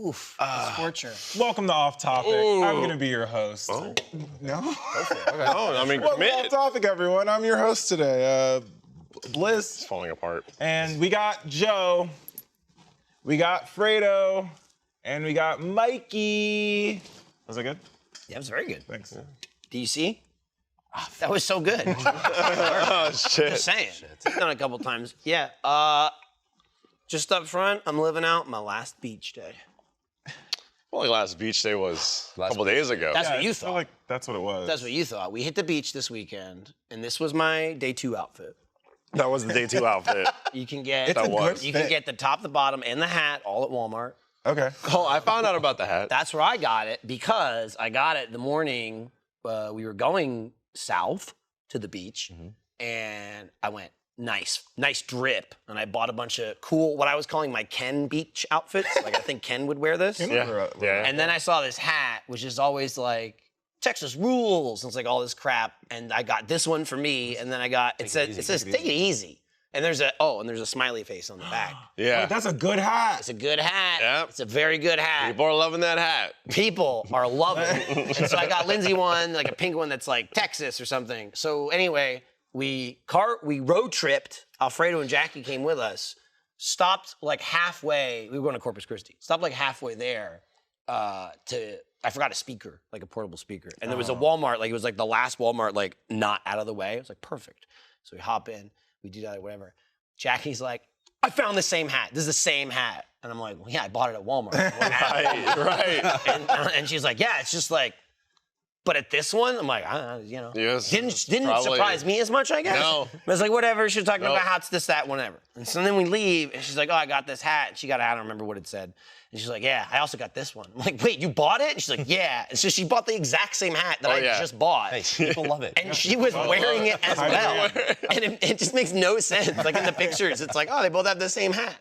Oof, scorcher. Welcome to Off Topic. Ooh. I'm going to be your host. Oh. No? Okay. No, I mean, Welcome to Off commit. Topic, everyone. I'm your host today, Blizz. It's falling apart. And we got Joe, we got Fredo, and we got Mikey. Was that good? Yeah, it was very good. Thanks. Do you see? That was so good. Oh, shit. Just saying. Done it a couple times. Yeah. Just up front, I'm living out my last beach day. Well, like last beach day was a couple days ago. That's what you I feel thought. like that's what it was. That's what you thought. We hit the beach this weekend, and this was my day 2 outfit. That was the day 2 outfit. You can get It's a good you can fit. get the top, the bottom, and the hat all at Walmart. Okay. Oh, I found out about the hat. That's where I got it because I got it the morning we were going south to the beach, and I went, nice drip, and I bought a bunch of cool, what I was calling my Ken beach outfits. Like I think Ken would wear this. Yeah. Yeah. And then I saw this hat, which is always like Texas rules. And it's like all this crap. And I got this one for me, and then I got it says take it easy. And there's a smiley face on the back. Yeah. That's a good hat. It's a good hat. Yep. It's a very good hat. People are loving that hat. People are loving it. And so I got Lindsay one, like a pink one that's like Texas or something. So anyway, we road tripped. Alfredo and Jackie came with us. Stopped like halfway. We were going to Corpus Christi. Stopped like halfway there I forgot a speaker, like a portable speaker. And there was a Walmart, like it was like the last Walmart, like not out of the way. It was like perfect. So we hop in, we do that or whatever. Jackie's like, I found the same hat. This is the same hat. And I'm like, well, yeah, I bought it at Walmart. Right. And she's like, yeah, it's just like, but at this one, I'm like, Yes, didn't probably. surprise me as much, I guess. No. But it's like, whatever, she's talking Nope. about hats, this, that, whatever. And so then we leave, and she's like, oh, I got this hat. And she got it, I don't remember what it said. And she's like, yeah, I also got this one. I'm like, wait, you bought it? And she's like, yeah. And so she bought the exact same hat that I just bought. Hey, people love it. And she was wearing it as well. And it just makes no sense. Like in the pictures, it's like, oh, they both have the same hat.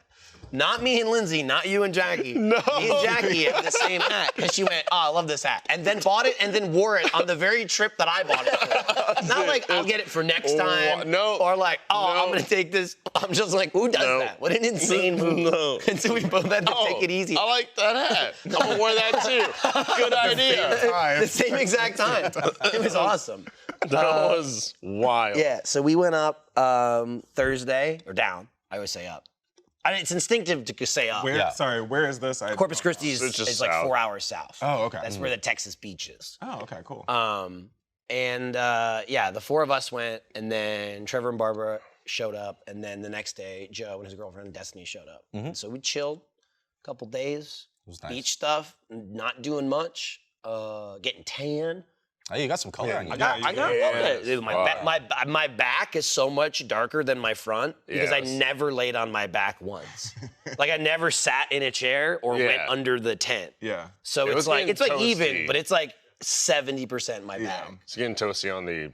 Not me and Lindsay, not you and Jackie. No. Me and Jackie have the same hat. And she went, oh, I love this hat. And then bought it and then wore it on the very trip that I bought it for. Not like, I'll get it for next time. No. Or like, oh, No. I'm going to take this. I'm just like, who does No. that? What an insane move. No. And so we both had to take it easy. I like that hat. I'm going to wear that too. Good idea. The same exact time. It was awesome. That was wild. Yeah, so we went up Thursday, or down. I always say up. I mean, it's instinctive to say up. Where? Yeah. Sorry, where is this? Corpus Christi It's just is like south. 4 hours south. Oh, okay. That's where the Texas beach is. Oh, okay, cool. Yeah, the 4 of us went, and then Trevor and Barbara showed up, and then the next day, Joe and his girlfriend Destiny showed up. So we chilled a couple days, was nice. beach stuff, not doing much, getting tan. Oh, you got some color on you. I got a little bit. Dude, my back is so much darker than my front because I Yes. never laid on my back once. Like I never sat in a chair or went under the tent. Yeah. So It it's was like getting even, toasty. but it's like 70% my back. It's getting toasty on the,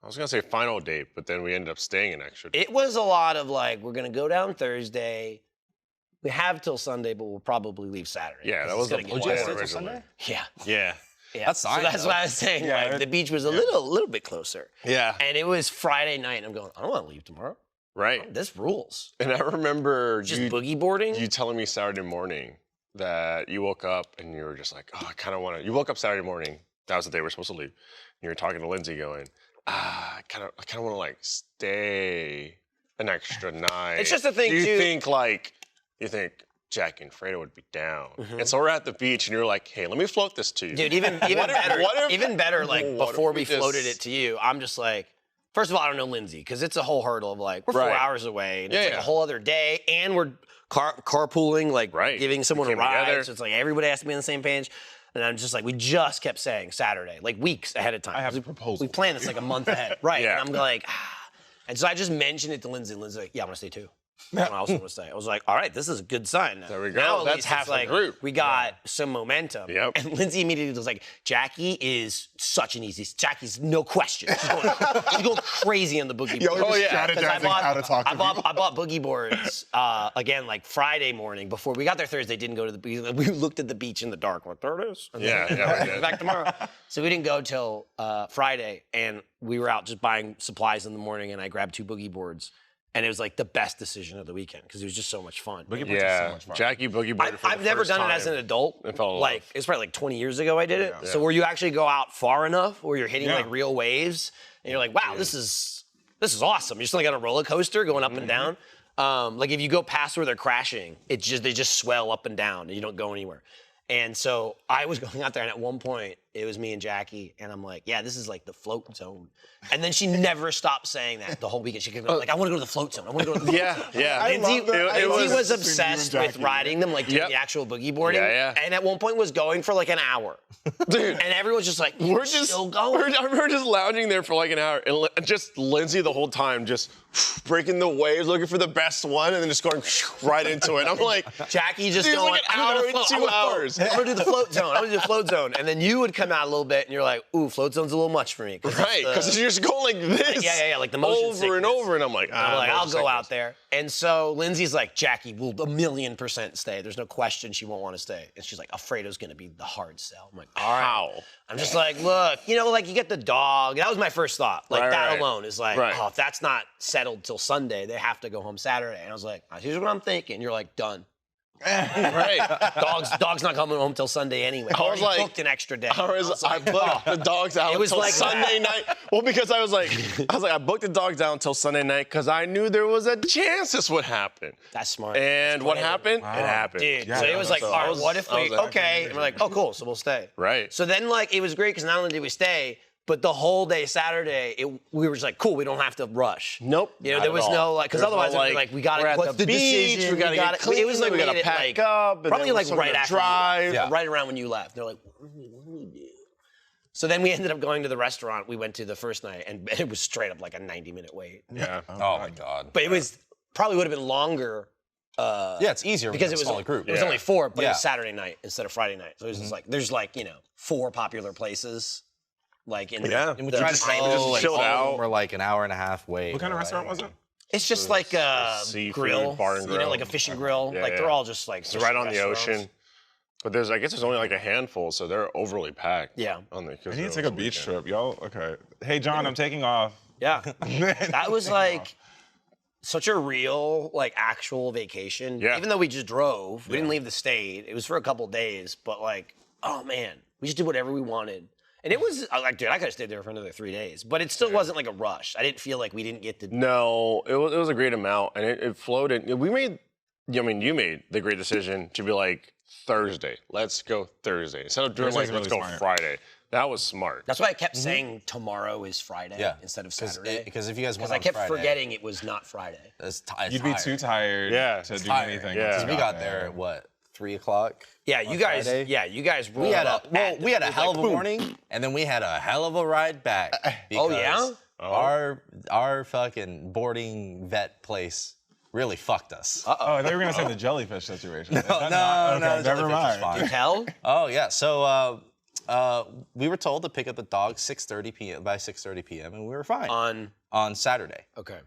I was going to say final date, but then we ended up staying an extra day. It was a lot of like, we're gonna go down Thursday. We have till Sunday, but we'll probably leave Saturday. Yeah, that 'cause was the it's plan gonna get stay warm. till originally. Sunday? Yeah. Yeah. That's So fine, that's though. why I was saying Yeah, like the beach was a little bit closer. Yeah. And it was Friday night, and I'm going, I don't want to leave tomorrow. Right. This rules. And I remember Just you, boogie boarding. you telling me Saturday morning that you woke up and you were just like, oh, I kind of want to. You woke up Saturday morning. That was the day we were supposed to leave. And you were talking to Lindsay going, I kind of want to like stay an extra night. It's just a thing, Do you too. think Jackie and Fredo would be down? And so we're at the beach and you're like, hey, let me float this to you. Dude, even better, like what before if we we just- floated it to you, I'm just like, first of all, I don't know Lindsay, because it's a whole hurdle of like, we're 4 Right. hours away, and it's like Yeah. a whole other day, and we're carpooling, like Right. giving someone We a came ride, together. so it's like everybody has to be on the same page. And I'm just like, we just kept saying Saturday, like weeks ahead of time. I have a proposal. We planned this like a month ahead. Right. Yeah. And I'm like, And so I just mentioned it to Lindsay, and Lindsay's like, yeah, I'm gonna stay too. I also want to stay. I was like, all right, this is a good sign. There we go. Now at That's least half it's the like, group. we got some momentum. Yep. And Lindsay immediately was like, Jackie is such an easy, Jackie's no question. She's going crazy on the boogie board. Y'all are just 'Cause strategizing how to talk to I bought boogie boards again like Friday morning before we got there Thursday. Didn't go to the beach. We looked at the beach in the dark. Like there it is. And Yeah, then, yeah, we did. back tomorrow. So we didn't go till Friday, and we were out just buying supplies in the morning. And I grabbed 2 boogie boards, And it was like the best decision of the weekend because it was just so much fun. Boogie boards are so much fun. Jackie boogie boarded for I've the never first done time it as an adult. and fell in Like love. it's probably like 20 years ago I did it. Yeah. So where you actually go out far enough where you're hitting Yeah. like real waves and you're like, wow, this is awesome. You're just like on a roller coaster going up and down. Like if you go past where they're crashing, they just swell up and down and you don't go anywhere. And so I was going out there and at one point it was me and Jackie and I'm like, yeah, this is like the float zone. And then she never stopped saying that the whole weekend. She kept going like, I want to go to the float zone. I want to go to the float zone. Yeah. I Lindsay, love that. It Lindsay was between you and obsessed with Jackie. riding them, like doing Yep. the actual boogie boarding. Yeah. And at one point was going for like an hour. Dude. And everyone's just like, We're just still going. We're just lounging there for like an hour, and just Lindsay the whole time, just breaking the waves, looking for the best one, and then just going right into it. I'm like, Jackie just Dude, going, like an I'm hour gonna and float, 2 I'm gonna float. hours. I'm gonna do the float zone. I'm gonna do the float zone. And then you would come out a little bit and you're like, ooh, float zone's a little much for me. right, because you're just going like this, Yeah, like the motion over and sickness. over, and I'm like, I'm like, motion I'll go out sickness. there. And so Lindsay's like, Jackie will 1,000,000% stay. There's no question she won't want to stay. And she's like, Alfredo's gonna be the hard sell. I'm like, all right. How? I'm just like, look, like you get the dog. That was my first thought. Like Right, that right. alone is like, Right. oh, if that's not settled till Sunday, they have to go home Saturday. And I was like, here's what I'm thinking. You're like, done. Right. Dog's not coming home till Sunday anyway. I was Already like- booked an extra day. I booked the dogs out It was until like Sunday night. Well, because I was like, I booked the dogs out until Sunday night because I knew there was a chance this would happen. That's smart. And what happened? It happened. Dude, Yeah, so it was like, so all I right, was- what if I we, was like- okay. And we're like, oh, cool, so we'll stay. Right. So then, like, it was great because not only did we stay, but the whole day Saturday, we were just like, cool, we don't have to rush. Nope. There not was at no, all. like, because There's no, otherwise, it'd be like, we got we're to, at what's the beach, decision? we gotta get clean, it was like we gotta made it, pack like, up, and probably then like we're right gonna after drive. you left, Yeah. right around when you left. They're like, what do we do? So then we ended up going to the restaurant we went to the first night, and it was straight up like a 90-minute wait. Yeah. Oh my God. But it was probably would have been longer. Yeah, it's easier Because with it a was smaller group. It was Yeah. only 4, but it Yeah. was Saturday night instead of Friday night. So it was just like there's like 4 popular places, like in Yeah. And we the tried to time go just and chilled home, out. We're like an hour and a half wait. What kind of restaurant was it? It's just like a seafood grill, bar and grill. like a fishing grill. Yeah, like yeah. they're all just like It's right on the restaurants. ocean. But I guess there's only like a handful, so they're overly packed. Yeah. On the, I need to take a beach trip, y'all. Okay. Hey, John, I'm taking off. Yeah, that was like such a real, like actual vacation. Yeah. Even though we just drove, we didn't leave the state. It was for a couple days, but like, oh man, we just did whatever we wanted. And it was like, dude, I could have stayed there for another 3 days, but it still wasn't like a rush. I didn't feel like we didn't get to. No, it was a great amount, and it flowed in. We made, you made the great decision to be like, Thursday, let's go Thursday. Instead of doing Thursday's like, let's really go smart. Friday. That was smart. That's why I kept saying tomorrow is Friday Yeah. instead of Saturday. Because if you guys went Because I on kept Friday, forgetting it was not Friday. it's You'd be too tired Yeah. to do tired. anything. Yeah. once Because we got there at what, 3 o'clock? Yeah, on you guys. Friday? Yeah, you guys rolled We had up. we had a it was hell like, of a boom. morning, and then we had a hell of a ride back. Oh, because yeah? Our fucking boarding vet place really fucked us. Oh, they were gonna say the jellyfish situation. Is that no, not? no, Okay, the never jellyfish is mind. fine. Hell? Oh yeah, so we were told to pick up the dog 6:30 p.m. by 6:30 p.m. and we were fine on Saturday. Okay.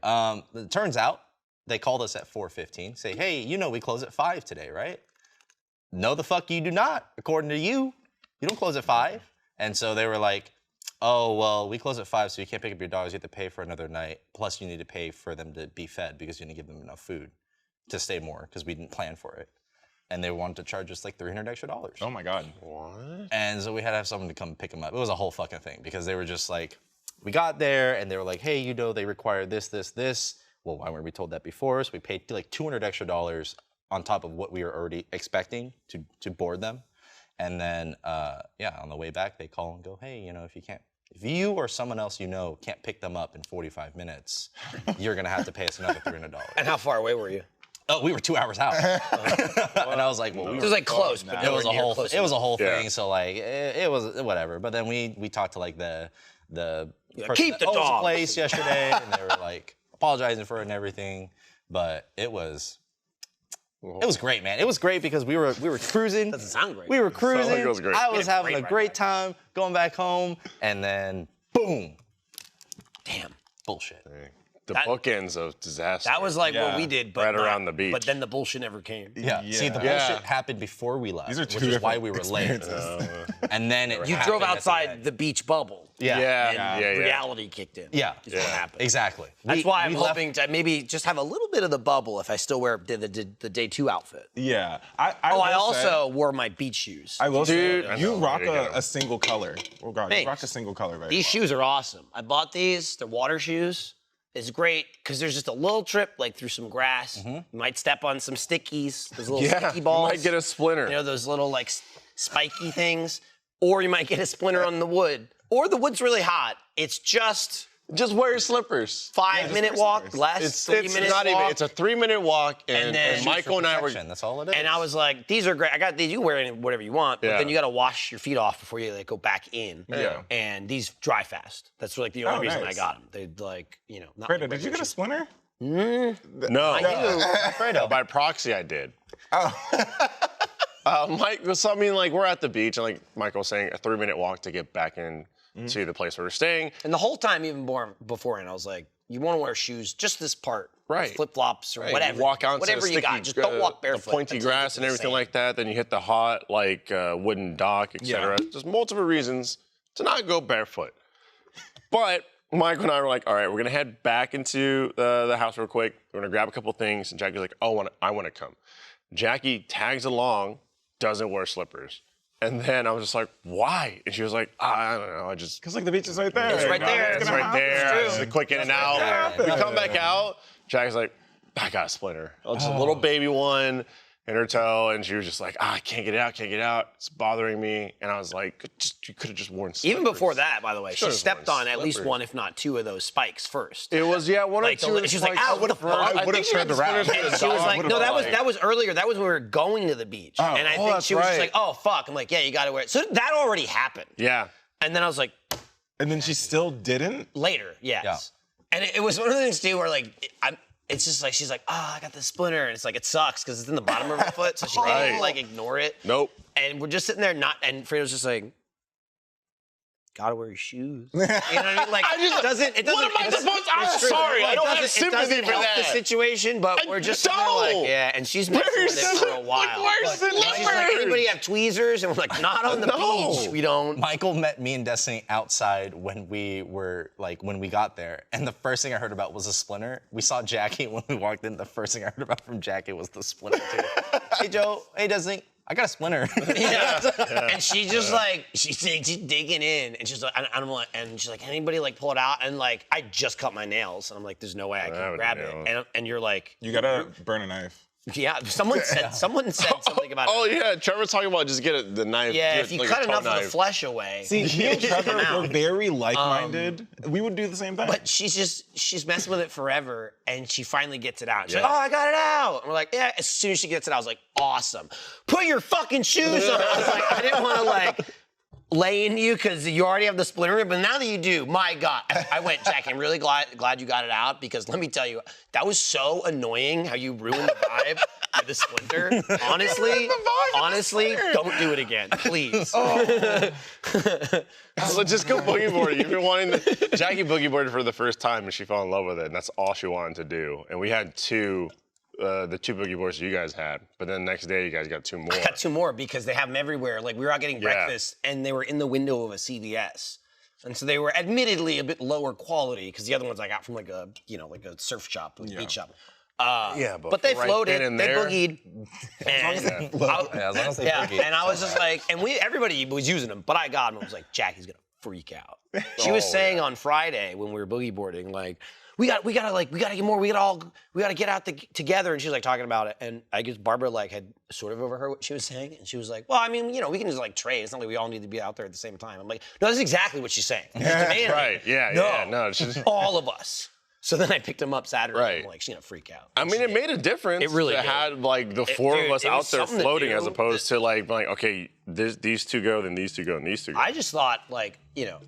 It turns out they called us at 4:15. Say, hey, we close at 5 today, right? No, the fuck you do not. According to you, you don't close at 5. And so they were like, oh, well, we close at 5, so you can't pick up your dogs. You have to pay for another night. Plus, you need to pay for them to be fed because you didn't give them enough food to stay more because we didn't plan for it. And they wanted to charge us like $300 extra. Oh my God. What? And so we had to have someone to come pick them up. It was a whole fucking thing because they were just like, we got there and they were like, hey, they require this, this, this. Well, why weren't we told that before? So we paid like $200 extra on top of what we were already expecting to board them. And then, on the way back, they call and go, hey, if you or someone else can't pick them up in 45 minutes, you're gonna have to pay us another $300. And how far away were you? Oh, we were 2 hours out. And I was like, well, It was like close, but it was a whole close it was a whole Yeah. thing. So like it was whatever. But then we talked to like the person keep that the owns dog. place yesterday, and they were like apologizing for it and everything. But it was great, man. It was great because we were cruising. Doesn't sound great. We were cruising. like it was great. I We was had a having a great great ride time going back home, and then boom, Damn. bullshit. The bookends of disaster. That was like what Yeah. we did, but Right not- around the beach. But then the bullshit never came. Yeah. See, the Yeah. bullshit happened before we left, These are two which is why different we were late. experiences. And then it You happened drove at the outside end. the beach bubble. Yeah. Reality kicked in. Yeah. Is what happened. Exactly. That's why I'm we left- hoping to maybe just have a little bit of the bubble if I still wear the day 2 outfit. Yeah. I Oh, I will say- also wore my beach shoes. I will Dude, say, I you know, rock way to go. a single color. Oh God, you Thanks. rock a single color very These well. shoes are awesome. I bought these. They're water shoes. It's great because there's just a little trip like through some grass. You might step on some stickies, those little Yeah, sticky balls. you might get a splinter. You know, those little like spiky things. Or you might get a splinter on the wood. Or the wood's really hot. It's just Just wear your slippers. 5-minute wear walk, slippers. less It's 3 minutes not walk. even. It's a 3-minute walk, and then- Michael and I were. Protection, that's all it is. And I was like, these are great. I got these. You can wear whatever you want, but Yeah. then you got to wash your feet off before you like go back in. Yeah. And these dry fast. That's like the only Oh, reason nice. I got them. They're like, you know, not Fredo, like did you regular get a shoes. splinter? No, by proxy I did. Mike, so I mean, like we're at the beach, and like Michael was saying, a 3-minute walk to get back in to the place where we're staying. And the whole time, even beforehand, I was like, you want to wear shoes, just this part. Right. Flip flops or Right, whatever. You walk out whatever into the you got. sticky, Just don't walk barefoot. the pointy until you get grass to and the everything sand. like that. Then you hit the hot, like wooden dock, etc. Yeah. Just multiple reasons to not go barefoot. But Michael and I were like, all right, we're gonna head back into the house real quick. We're gonna grab a couple things, and Jackie's like, oh, I want to come. Jackie tags along, doesn't wear slippers. And then I was just like, why? And she was like, I don't know, I just. Because like the beach is right there. It's right there. It's gonna right there. It's a quick in and out. there. We come back out. Jackie's like, I got a splinter. It's a little baby one in her toe, and she was just like, I can't get it out, can't get it out. It's bothering me. And I was like, you could have just worn slippers. Even before that, by the way, she Should've stepped worn on at least slippers. one, if not two, of those spikes first. It was one Like, or two. she's like, spikes. ow, what the fuck? I would've think she had turned the around. splitters for And the she was dog. like, would've no, been that was earlier. That was when we were going to the beach. And I think that's she was just right. like, oh, fuck. I'm like, yeah, you got to wear it. So that already happened. Yeah. And then I was like, And then she still didn't? later, yes. Yeah. And it was one of the things, too, where, like, it's just like, she's like, oh, I got this splinter. And it's like, it sucks because it's in the bottom of her foot. So she Right. can't, like, ignore it. Nope. And we're just sitting there and Fredo's just like, gotta wear your shoes. You know what I mean? Like, it doesn't. what am I it doesn't- supposed to- I'm it's true. sorry, I It don't have doesn't- sympathy it doesn't for help the that. situation, but we're just sitting there don't. like, yeah. And she's messing Wear with it for a slippers. while. Like, wear And she's like, slippers. anybody have tweezers? And we're like, not on the No. beach. We don't. Michael met me and Destiny outside when we got there, and the first thing I heard about was a splinter. We saw Jackie when we walked in. The first thing I heard about from Jackie was the splinter too. Hey Joe, hey Destiny, I got a splinter. Yeah. And she just like she's digging in, and she's like, and I'm like, and she's like, anybody like pull it out? And like, I just cut my nails, and I'm like, there's no way I have can any grab nails. it. And you're like, You gotta burn a knife. yeah. Someone said something about Oh it. yeah, Trevor's talking about just get the knife. Yeah, get, if you like, a cut toe enough of knife. the flesh away. See, me and Just come Trevor out. were very like-minded. We would do the same thing. But she's messing with it forever, and she finally gets it out. She's Yeah. like, oh, I got it out. And we're like, yeah. As soon as she gets it out, I was like, awesome. Put your fucking shoes on. I was like, I didn't want to like lay into you because you already have the splinter, but now that you do, my God. I went, Jackie, I'm really glad you got it out because let me tell you, that was so annoying how you ruined the vibe with the splinter. Honestly, don't do it again, please. So just go boogie boarding. You've been wanting to. Jackie boogie boarded for the first time and she fell in love with it, and that's all she wanted to do. And we had the two boogie boards you guys had, but then the next day you guys got two more. I got two more because they have them everywhere. Like we were out getting breakfast and they were in the window of a CVS. And so they were admittedly a bit lower quality because the other ones I got from like a surf shop, like beach shop. Yeah, But they right floated, then and they there- boogied. And Yeah, as long as they boogie, and I was just like, and everybody was using them, but I got them. I was like, Jackie's gonna freak out. She was saying on Friday when we were boogie boarding, like, we gotta get more. We gotta get out together. And she was like talking about it. And I guess Barbara like had sort of overheard what she was saying. And she was like, well, I mean, we can just like trade. It's not like we all need to be out there at the same time. I'm like, no, that's exactly what she's saying. She's demanding Right, it. yeah, no, it's just- all of us. So then I picked him up Saturday. Right. I'm like, she's gonna freak out. I mean, it made a difference. It really to did. had like the four dude, of us it out was there something to floating, do. as opposed to like, okay, these two go, then these two go, and these two go. I just thought like,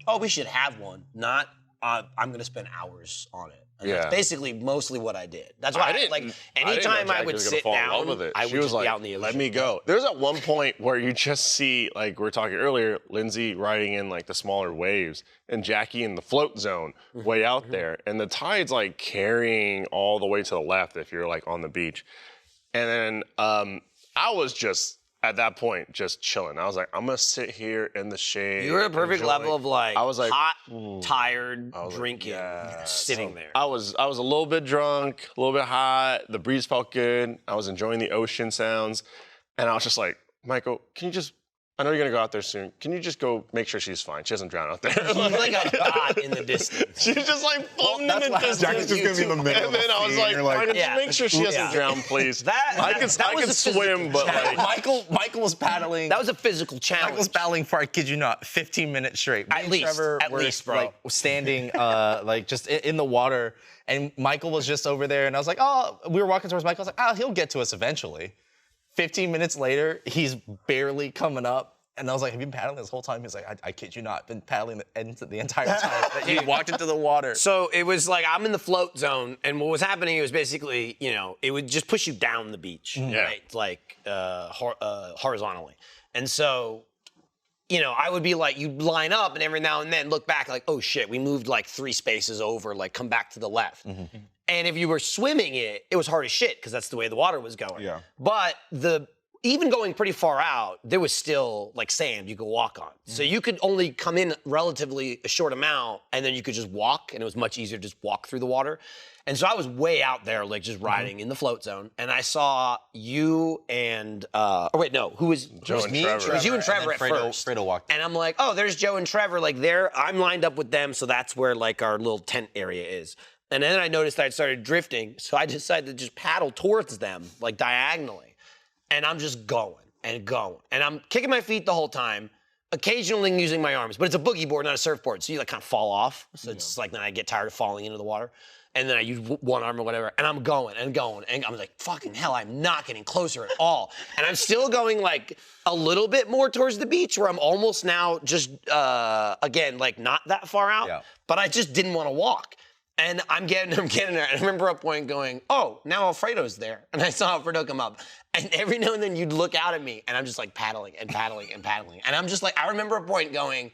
oh, we should have one. Not, I'm gonna spend hours on it. And Yeah. that's basically mostly what I did. That's why anytime I Jackie would was gonna sit fall in down, love with it. I She would was just like, be out in the ocean. let me go. There's at one point where you just see, like we were talking earlier, Lindsay riding in like the smaller waves and Jackie in the float zone way out there. And the tide's like carrying all the way to the left if you're like on the beach. And then I was just, at that point, just chilling. I was like, I'm gonna sit here in the shade. You were a perfect enjoy. level of like, I was like, hot, tired, was like, drinking, yeah. sitting there. I was a little bit drunk, a little bit hot. The breeze felt good. I was enjoying the ocean sounds, and I was just like, Michael, can you just? I know you're gonna go out there soon. Can you just go make sure she's fine? She doesn't drown out there. She's like a dot in the distance. She's just like floating in the distance. Jackie's just gonna be in the middle And of the then I was sea, like, and you're like, "Fine, Yeah. just make sure she doesn't Yeah. drown, please. I I can swim, but like, Michael was paddling. That was a physical challenge. Michael was paddling for, I kid you not, 15 minutes straight. Me At and least, Trevor at were least, bro. like standing like just in the water, and Michael was just over there, and I was like, oh, we were walking towards Michael. I was like, oh, he'll get to us eventually. 15 minutes later, he's barely coming up. And I was like, have you been paddling this whole time? He's like, I kid you not, been paddling the entire time that you walked into the water. So it was like I'm in the float zone, and what was happening was basically, it would just push you down the beach, right? Like horizontally. And so, I would be like, you'd line up, and every now and then look back, like, oh shit, we moved like 3 spaces over, like come back to the left. And if you were swimming it was hard as shit because that's the way the water was going. Yeah. But even going pretty far out, there was still like sand you could walk on. So you could only come in relatively a short amount, and then you could just walk, and it was much easier to just walk through the water. And so I was way out there, like just riding in the float zone, and I saw you and who was Joe and me? Trevor. It was you and Trevor at first. Fredo walked in. And I'm like, oh, there's Joe and Trevor. Like I'm lined up with them, so that's where like our little tent area is. And then I noticed I'd started drifting, so I decided to just paddle towards them, like diagonally. And I'm just going and going. And I'm kicking my feet the whole time, occasionally using my arms. But it's a boogie board, not a surfboard. So you like kind of fall off. So it's like then I get tired of falling into the water. And then I use one arm or whatever. And I'm going and going. And I'm like, fucking hell, I'm not getting closer at all. And I'm still going like a little bit more towards the beach where I'm almost now just, again, like not that far out. Yeah. But I just didn't want to walk. And I'm getting there. And I remember at a point going, oh, now Alfredo's there. And I saw Alfredo come up. And every now and then you'd look out at me, and I'm just like paddling and paddling and paddling. And I'm just like, I remember a point going,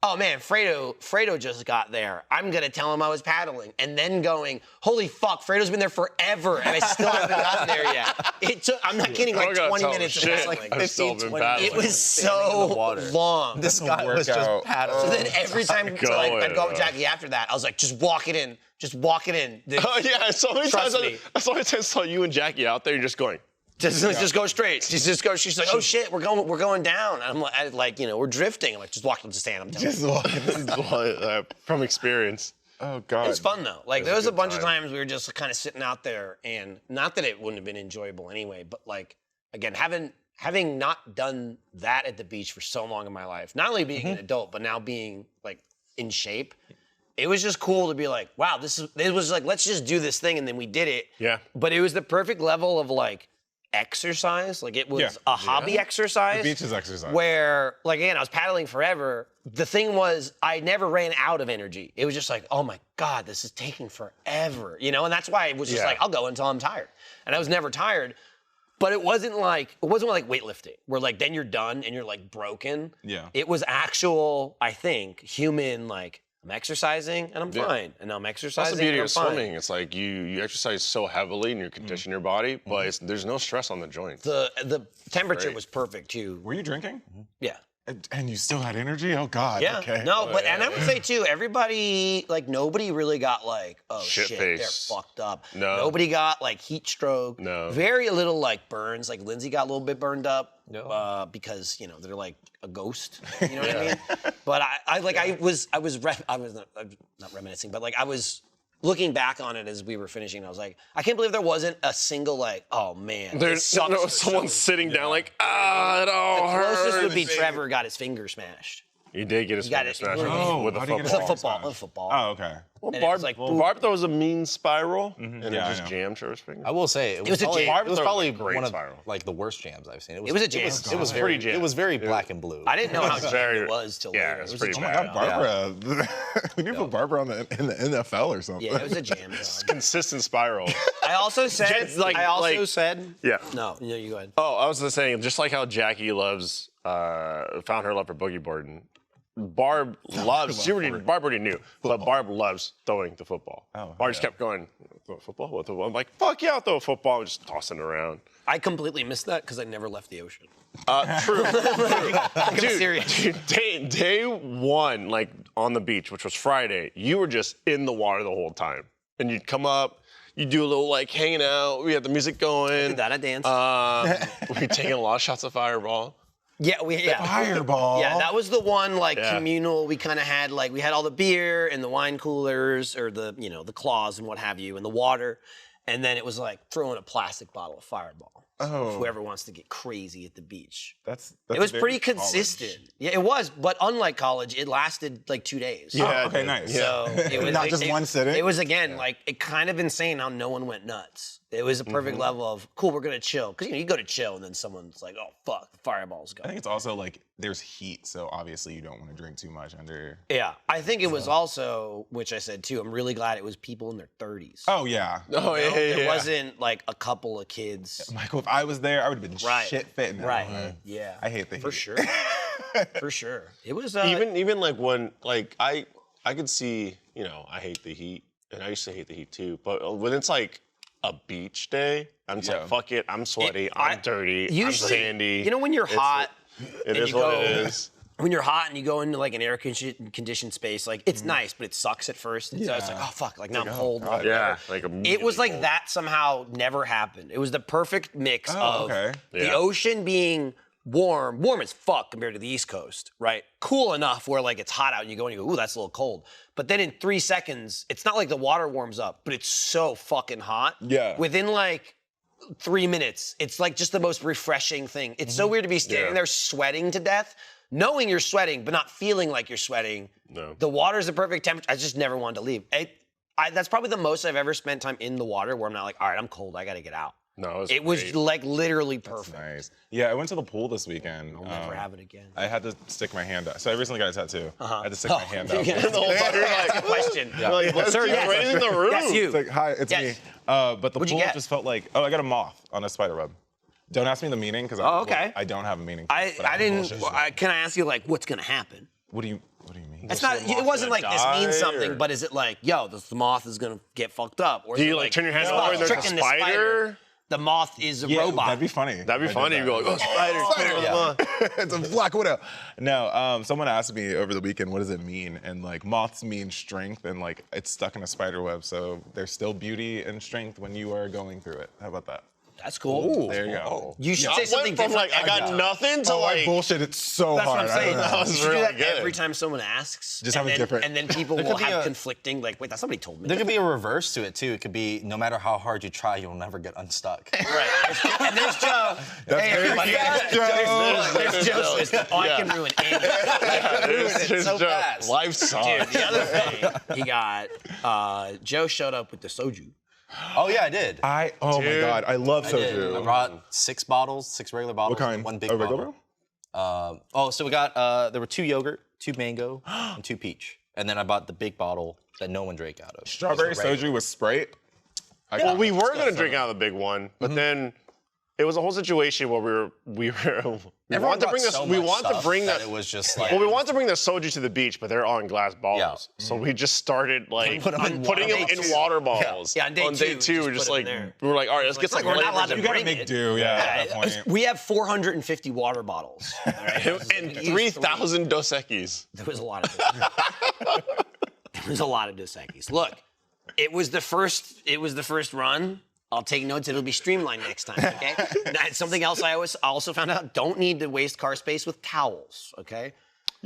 oh man, Fredo just got there. I'm gonna tell him I was paddling. And then going, holy fuck, Fredo's been there forever, and I still haven't gotten there yet. It took, I'm not kidding, like 20 minutes of paddling. I've still been paddling. It was so long. This guy was just workout. paddling. So then every time I'd go with Going. Jackie after that, I was like, just walk it in. Just walk it in. Oh yeah, so many Trust times me. I saw you and Jackie out there. You're just going. Just go straight. She's like, oh shit, we're going down. And I'm like, we're drifting. I'm like, just walk to the sand. I'm telling you. Just walking. From experience. Oh God. It's fun though. Like It there was was a a good bunch of time. times we were just kind of sitting out there, and not that it wouldn't have been enjoyable anyway, but like again, having not done that at the beach for so long in my life, not only being an adult, but now being like in shape, it was just cool to be like, wow, it was like, let's just do this thing, and then we did it. Yeah. But it was the perfect level of like exercise. Like it was Yeah. a hobby exercise. The beach is exercise. Where, like, again, I was paddling forever. The thing was, I never ran out of energy. It was just like, oh my God, this is taking forever, And that's why it was just Yeah. like, I'll go until I'm tired. And I was never tired. But it wasn't like weightlifting, where like then you're done and you're like broken. Yeah. It was actual, I think, human, like, I'm exercising and I'm fine. And I'm That's exercising the beauty and I'm of fine. swimming. It's like you exercise so heavily and you condition your body, but there's no stress on the joints. The temperature Great. was perfect too. Were you drinking? Yeah. And you still had energy? Oh God. Yeah. Okay. No, but and I would say too, everybody, like nobody really got like, oh shit, they're Shit-faced. fucked up. No. Nobody got like heat stroke. No. Very little like burns. Like Lindsay got a little bit burned up because they're like a ghost. You know what I mean? But I was not reminiscing, but like I was looking back on it as we were finishing. I was like, I can't believe there wasn't a single like, oh man, There's this sucks for someone some- sitting down like, it all hurts. Closest would be Trevor got his finger smashed. You did get his got finger it. smashed Oh, with a how do you get football. a It's a football. A football. Oh, okay. Well, And it Barb, was like, Barb throws a mean spiral, and it Yeah, I just know. jammed Trevor's finger. I will say it was was a probably, jam. it was Barb probably throws a great one of spiral. like the worst jams I've seen. It was a jam. It was pretty very. jam. It was very black and blue. I didn't know how was jammed very- it was till yeah, later. it was a pretty jam. Oh my God, Barbara. We need to put Barbara in the NFL or something. Yeah, it was a jam. job. Consistent spiral. I also said. Just like- I also like- said. Yeah. No, you go ahead. Oh, I was just saying, just like how Jackie loves, found her love for boogie boarding. Barb loves. Barb already knew, but Barb loves throwing the football. Oh, Barb just kept going. Throw a football. What the? I'm like, fuck yeah, I'll throw a football. And just tossing it around. I completely missed that because I never left the ocean. True. I'm serious. Dude, day one, like on the beach, which was Friday, you were just in the water the whole time, and you'd come up. You do a little like hanging out. We had the music going. Did that I danced. We were taking a lot of shots of Fireball. Yeah, Fireball. Yeah, that was the one like Yeah. communal. We kind of had like we had all the beer and the wine coolers or the the claws and what have you and the water, and then it was like throwing a plastic bottle of Fireball. Oh. Whoever wants to get crazy at the beach. That's It was very pretty college. consistent. Yeah, it was, but unlike college, it lasted like 2 days. Yeah, okay, dude. nice. So it was Not just one sitting? It was again like it kind of insane how no one went nuts. It was a perfect level of cool. We're gonna chill because you go to chill and then someone's like, oh fuck, the Fireball's I going. think it's also like there's heat, so obviously you don't want to drink too much under. Yeah, I think it was also, which I said too. I'm really glad it was people in their 30s. Oh yeah. Oh yeah, There yeah. wasn't like a couple of kids. Michael, if I was there, I would have been Right. shit fit. Now. Right. Yeah. I hate the heat. For sure. For sure. It was even like when like I could see, I hate the heat, and I used to hate the heat too. But when it's like a beach day, I'm just Yeah. like, fuck it, I'm sweaty, I'm dirty, I'm usually, sandy. You know when you're hot. It and is you what go- it is. When you're hot and you go into like an air conditioned space, like it's nice, but it sucks at first. It's like, oh fuck, like now I'm cold. God. Yeah, like It was like cold. that somehow never happened. It was the perfect mix of okay. the Yeah. ocean being warm as fuck compared to the East Coast, right? Cool enough where like it's hot out and you go and you go, ooh, that's a little cold. But then in 3 seconds, it's not like the water warms up, but it's so fucking hot. Yeah. Within like 3 minutes, it's like just the most refreshing thing. It's so weird to be standing Yeah. there sweating to death, knowing you're sweating, but not feeling like you're sweating. No. The water's the perfect temperature. I just never wanted to leave. That's probably the most I've ever spent time in the water where I'm not like, all right, I'm cold, I gotta get out. No, It was great. like literally perfect. Nice. Yeah, I went to the pool this weekend. I'll never have it again. I had to stick my hand out. So I recently got a tattoo. I had to stick Oh, my hand out. yeah. The whole time you're like, Question. like, let's Sir, keep yes. raising the roof. That's you. It's like, hi, it's Yes. me. But the What'd you pool get? just felt like, I got a moth on a spider web. Don't ask me the meaning because okay. I don't have a meaning. I but didn't. bullshit. Can I ask you like what's gonna happen? What do you mean? It's not. the moth It wasn't gonna like this die, means something, or- but is it like, yo, the moth is gonna get fucked up? Or is Do it you like turn your hand this over moth's and there's a tricking the spider? The moth is a Yeah, robot. That'd be funny. That'd be if I funny. did You go that. like, oh, spider. It's a black widow. No, someone asked me over the weekend, what does it mean? And like moths mean strength, and like it's stuck in a spider web, so there's still beauty and strength when you are going through it. How about that? That's cool. There you go. You should I say went something from different. like I got every time. nothing to Oh, I like. bullshit it so That's hard. what I'm saying. I don't know. That was You should do really that good. every time someone asks. Just have and a then, different- And then people There will could be have a- conflicting. Like, wait, somebody told me. There that. could be a reverse to it too. It could be no matter how hard you try, you'll never get unstuck. Right. And there's Joe. Hey, everybody. There's Joe. Oh, I can ruin anything. There's so Joe. fast. Life Dude, sucks. the other thing he got, Joe showed up with the soju. Oh yeah, I did. Oh my Dude. god, I love I did. I soju. brought 6 bottles, 6 regular bottles, What kind? and 1 big A regular bottle. So we got there were 2 yogurt, 2 mango, and 2 peach. And then I bought the big bottle that no one drank out of. Strawberry Just the regular. soju with Sprite. Well, we were gonna drink out of the big one, but then it was a whole situation where we wanted to bring this. We wanted to bring that. that. It was just like. Well, we wanted to bring the soju to the beach, but they're all in glass bottles. So we just started like Put 'em in putting them water in bottles. water bottles. Yeah, on day two, two, just we're just put 'em like there. we were like, all right, let's get It's some like we're not allowed flavors to You gotta bring make it. do, at that point. We have 450 water bottles. all right? and Use 3,000 Dos Equis. There was a lot of There was a lot of Dos Equis. Look, it was the first run. I'll take notes. It'll be streamlined next time, okay? Now, something else I also found out, don't need to waste car space with towels, okay?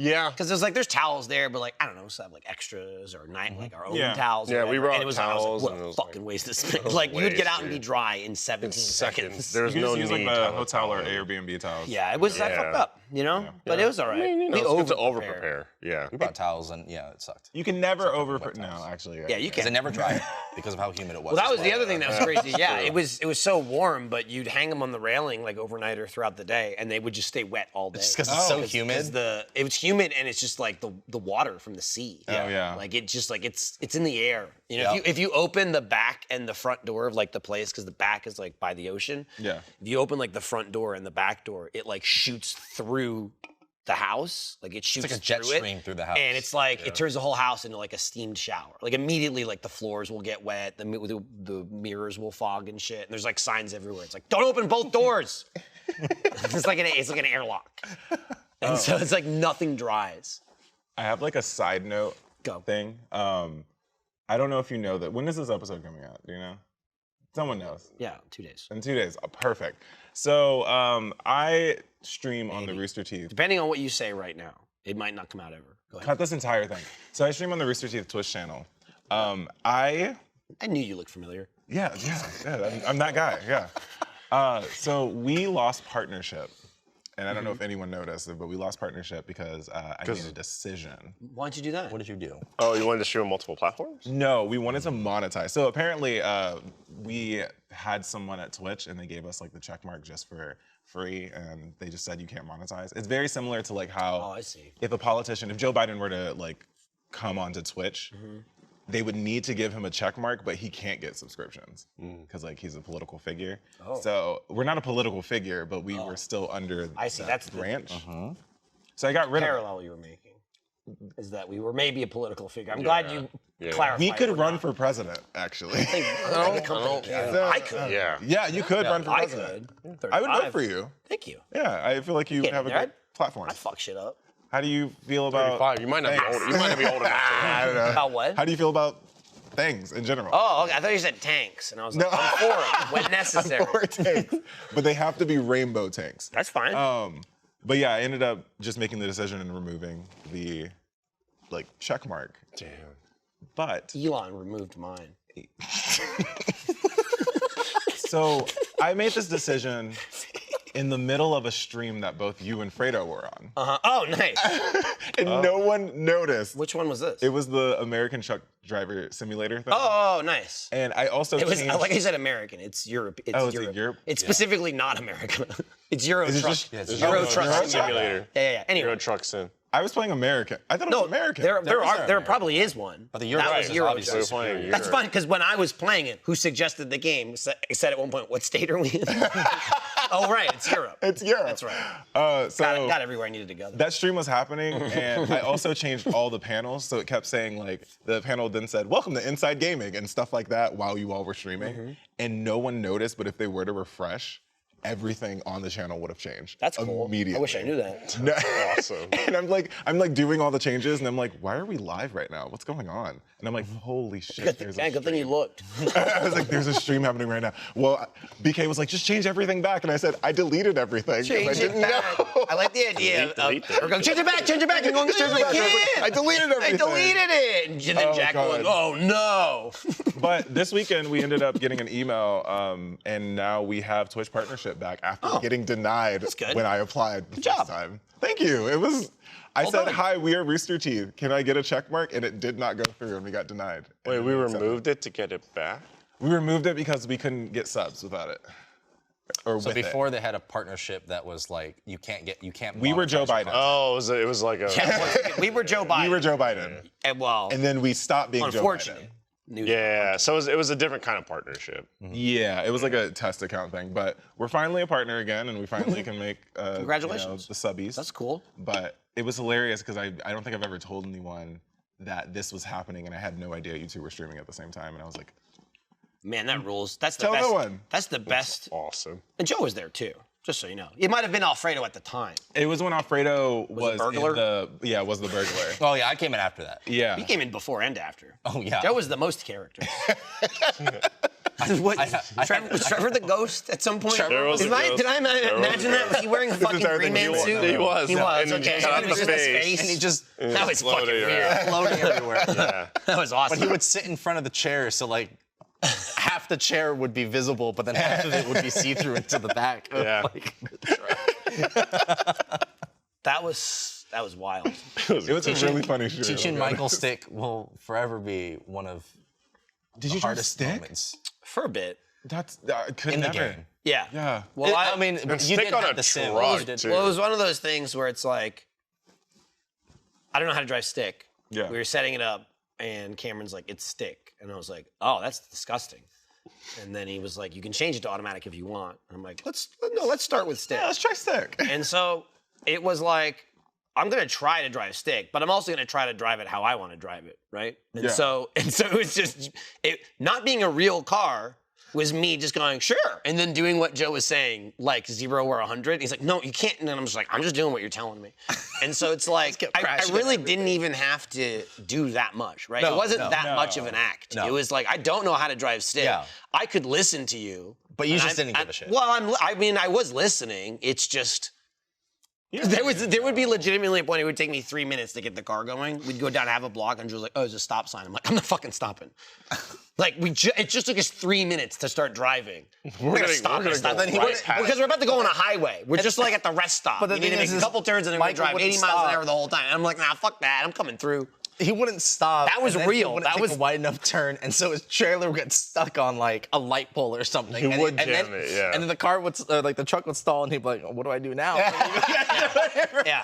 Yeah. Because there's towels there, but like I don't know, so have like extras or like our own Yeah. towels. or Yeah, we whatever. brought And it was, I was towels, like, and what it a was fucking like- waste of space. Like you'd get waste, out and be dude. dry in 17 Seconds. seconds. There's You no can just use need like to the have a hotel or towel. Airbnb towels. Yeah, it was. I Yeah. fucked up, but it was all right. I mean, we it's good to over over-prepare. Yeah. We bought towels and yeah, it sucked. You can never over. wet No, towels. actually. Yeah, you Because can. it never dried because of how humid it was. Well, that as was the other thing that was crazy. Yeah, True. it was so warm, but you'd hang them on the railing like overnight or throughout the day, and they would just stay wet all day. Just because it's so humid. It was humid, and it's just like the water from the sea. Oh, yeah. Like it just like it's in the air. You know, Yep. if you open the back and the front door of like the place, because the back is like by the ocean. Yeah. If you open like the front door and the back door, it like shoots through the house. Like it shoots like a jet through stream it, through the house. and it's like it turns the whole house into like a steamed shower. Like immediately, like the floors will get wet, the mirrors will fog and shit. And there's like signs everywhere. It's like don't open both doors. it's like an airlock, and so it's like nothing dries. I have like a side note Go. thing. I don't know if you know that. When is this episode coming out? Do you know? Someone knows. Yeah, 2 days. In 2 days. Oh, perfect. So I stream on the Rooster Teeth. Depending on what you say right now, it might not come out ever. Go ahead. Cut this entire thing. So I stream on the Rooster Teeth Twitch channel. I knew you looked familiar. Yeah, I'm that guy. Yeah. So we lost partnership, and I don't know if anyone noticed it, but we lost partnership because I made a decision. Why'd you do that? What did you do? Oh, you wanted to stream on multiple platforms? No, we wanted to monetize. So apparently, we had someone at Twitch, and they gave us like the check mark just for free, and they just said you can't monetize. It's very similar to like how Oh, I see. if Joe Biden were to like come onto Twitch, they would need to give him a check mark, but he can't get subscriptions because like he's a political figure. Oh. So we're not a political figure, but we were still under I see. that That's the branch. So I got rid of it. parallel you were making. Is that we were maybe a political figure. I'm glad you clarified. We could we're run not. for president, actually. I could. Yeah. Yeah, you could run for I president. could. I would vote 35. for you. Thank you. Yeah, I feel like you Yeah, have a I'd- good platform. I fuck shit up. How do you feel about? 35. You might not be old. You might not be old enough to I don't know. About what? How do you feel about things in general? Oh, okay. I thought you said tanks, and I was like, I'm for them when necessary. Or tanks, but they have to be rainbow tanks. That's fine. But yeah, I ended up just making the decision and removing the like check mark. Damn. But Elon removed mine. so I made this decision in the middle of a stream that both you and Fredo were on, Oh, nice. and no one noticed. Which one was this? It was the American truck driver simulator thing. Oh, nice. And I also It was changed. like I said, American. It's Europe. It's Oh, it's in Europe. Europe? It's specifically not America. It's Euro Is it Truck. just- it's Euro Euro Truck Truck? Simulator. Yeah. Anyway, Euro Truck Sim. I was playing American. I thought it was no, American. there probably is one. But the Euro that Truck was is Euro obviously Truck. We're playing That's Euro. fine because when I was playing it, who suggested the game said at one point, "What state are we in?" Oh, right, it's Europe. It's Europe. That's right. So Got everywhere I needed to go. that stream was happening, and I also changed all the panels. So it kept saying like the panel then said, "Welcome to Inside Gaming" and stuff like that while you all were streaming, and no one noticed. But if they were to refresh, everything on the channel would have changed. That's cool. Immediately. I wish I knew that. No. Awesome. And I'm like doing all the changes, and I'm like, why are we live right now? What's going on? And I'm like, holy shit, there's a Good thing you looked. I was like, there's a stream happening right now. Well, BK was like, just change everything back. And I said, I deleted everything. 'cause I Change it didn't back. know. I like the idea of delete that. we're going, change it back. And going, Change it I back. I was like, can't. I deleted everything. I deleted it. And then Oh, Jack God. going, oh no. But this weekend, we ended up getting an email, and now we have Twitch partnership back after getting denied good. when I applied the job. first time. Thank you. It was. I said, done. hi, we are Rooster Teeth. Can I get a check mark? And it did not go through, and we got denied. Wait, And we then accepted. removed it to get it back? We removed it because we couldn't get subs without it. Or So with it. before they had a partnership that was like you can't. We were Joe monetize your Biden. content. Oh, it was like a. Yeah, we were Joe Biden. We were Joe Biden. And well, And then we stopped being Joe Biden. unfortunately. Yeah, so it was a different kind of partnership. Yeah, it was like a test account thing, but we're finally a partner again, and we finally can make Congratulations. the subbies. That's cool. But it was hilarious because I don't think I've ever told anyone that this was happening, and I had no idea you two were streaming at the same time, and I was like, Man, that rules. That's the Tell best. no one. That's the best. Awesome. And Joe was there too, just so you know. It might have been Alfredo at the time. it was when Alfredo was burglar? was the burglar. Oh yeah, I came in after that. Yeah. He came in before and after. Oh yeah. Joe was the most characters. What, was Trevor the ghost at some point? Trevor was the ghost. Did I imagine that? Was he wearing a fucking Green Man suit? He was. He was. And he Okay. cut And out it was the just his face. And he just That was fucking Floating weird. around. floating everywhere. Yeah. That was awesome. But he would sit in front of the chair, so like half the chair would be visible, but then half of it would be see-through into the back. Of, Yeah. like, the truck. That was wild. It was a really funny show. Teaching Michael stick will forever be one of Did the you try hardest stick? moments For a bit. That's could in the never. game. Yeah. Yeah. Well, I mean, but you stick didn't on have a the sim. truck, You did- too. Well, it was one of those things where it's like, I don't know how to drive stick. Yeah. We were setting it up, and Cameron's like, it's stick. And I was like, oh, that's disgusting. And then he was like, you can change it to automatic if you want. And I'm like, let's start with stick. Yeah, let's try stick. And so it was like, I'm gonna try to drive stick, but I'm also gonna try to drive it how I want to drive it, right? And Yeah. so it was just not being a real car was me just going sure, and then doing what Joe was saying, like 0 or 100. He's like, no, you can't. And then I'm just like, I'm just doing what you're telling me. And so it's like, kept I crashing really and didn't even have to do that much, right? No, it wasn't no, that much of an act. No. It was like, I don't know how to drive stick. Yeah. I could listen to you, But you and just didn't give a shit. Well, I mean, I was listening. It's just. There would be legitimately a point. It would take me 3 minutes to get the car going. We'd go down half a block, and Drew's like, "Oh, there's a stop sign." I'm like, "I'm not fucking stopping." Like it just took us 3 minutes to start driving. We're gonna stop. go Then he right wouldn't- past because we're about to go on a highway. We're just like at the rest stop. But the we need to thing make is a couple turns, and then Michael we drive 80 wouldn't miles an stop. hour the whole time. And I'm like, "Nah, fuck that. I'm coming through." He wouldn't stop. That was and then real. He wouldn't That take was- a wide enough turn, and so his trailer would get stuck on like a light pole or something. He and would and jam then, it, yeah. And then the car would, like the truck would stall, and he'd be like, "What do I do now?" Yeah.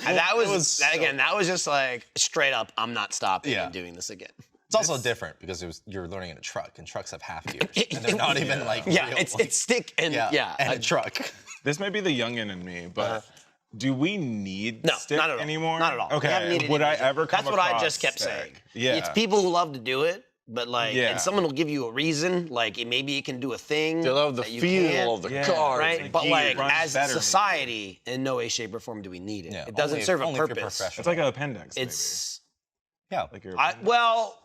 And that was that was just like straight up. I'm not stopping Yeah. and doing this again. It's also different because you're learning in a truck, and trucks have half gears, and they're not even like Yeah, real, it's like, stick and yeah. and I- a truck. This may be the youngin' in me, but do we need No, stick not at all. anymore? Not at all. We Okay. haven't needed Would I it. ever come That's what I across just kept stick? saying. Yeah. It's people who love to do it, but like, Yeah. and someone will give you a reason, like maybe it can do a thing. They love the that you feel can't, of the Yeah. car. right? like But gear like, runs as better, a society, in no way, shape, or form do we need it. Yeah, It doesn't only serve a only if you're purpose. professional. It's like an appendix. It's Yeah, maybe. Like your well.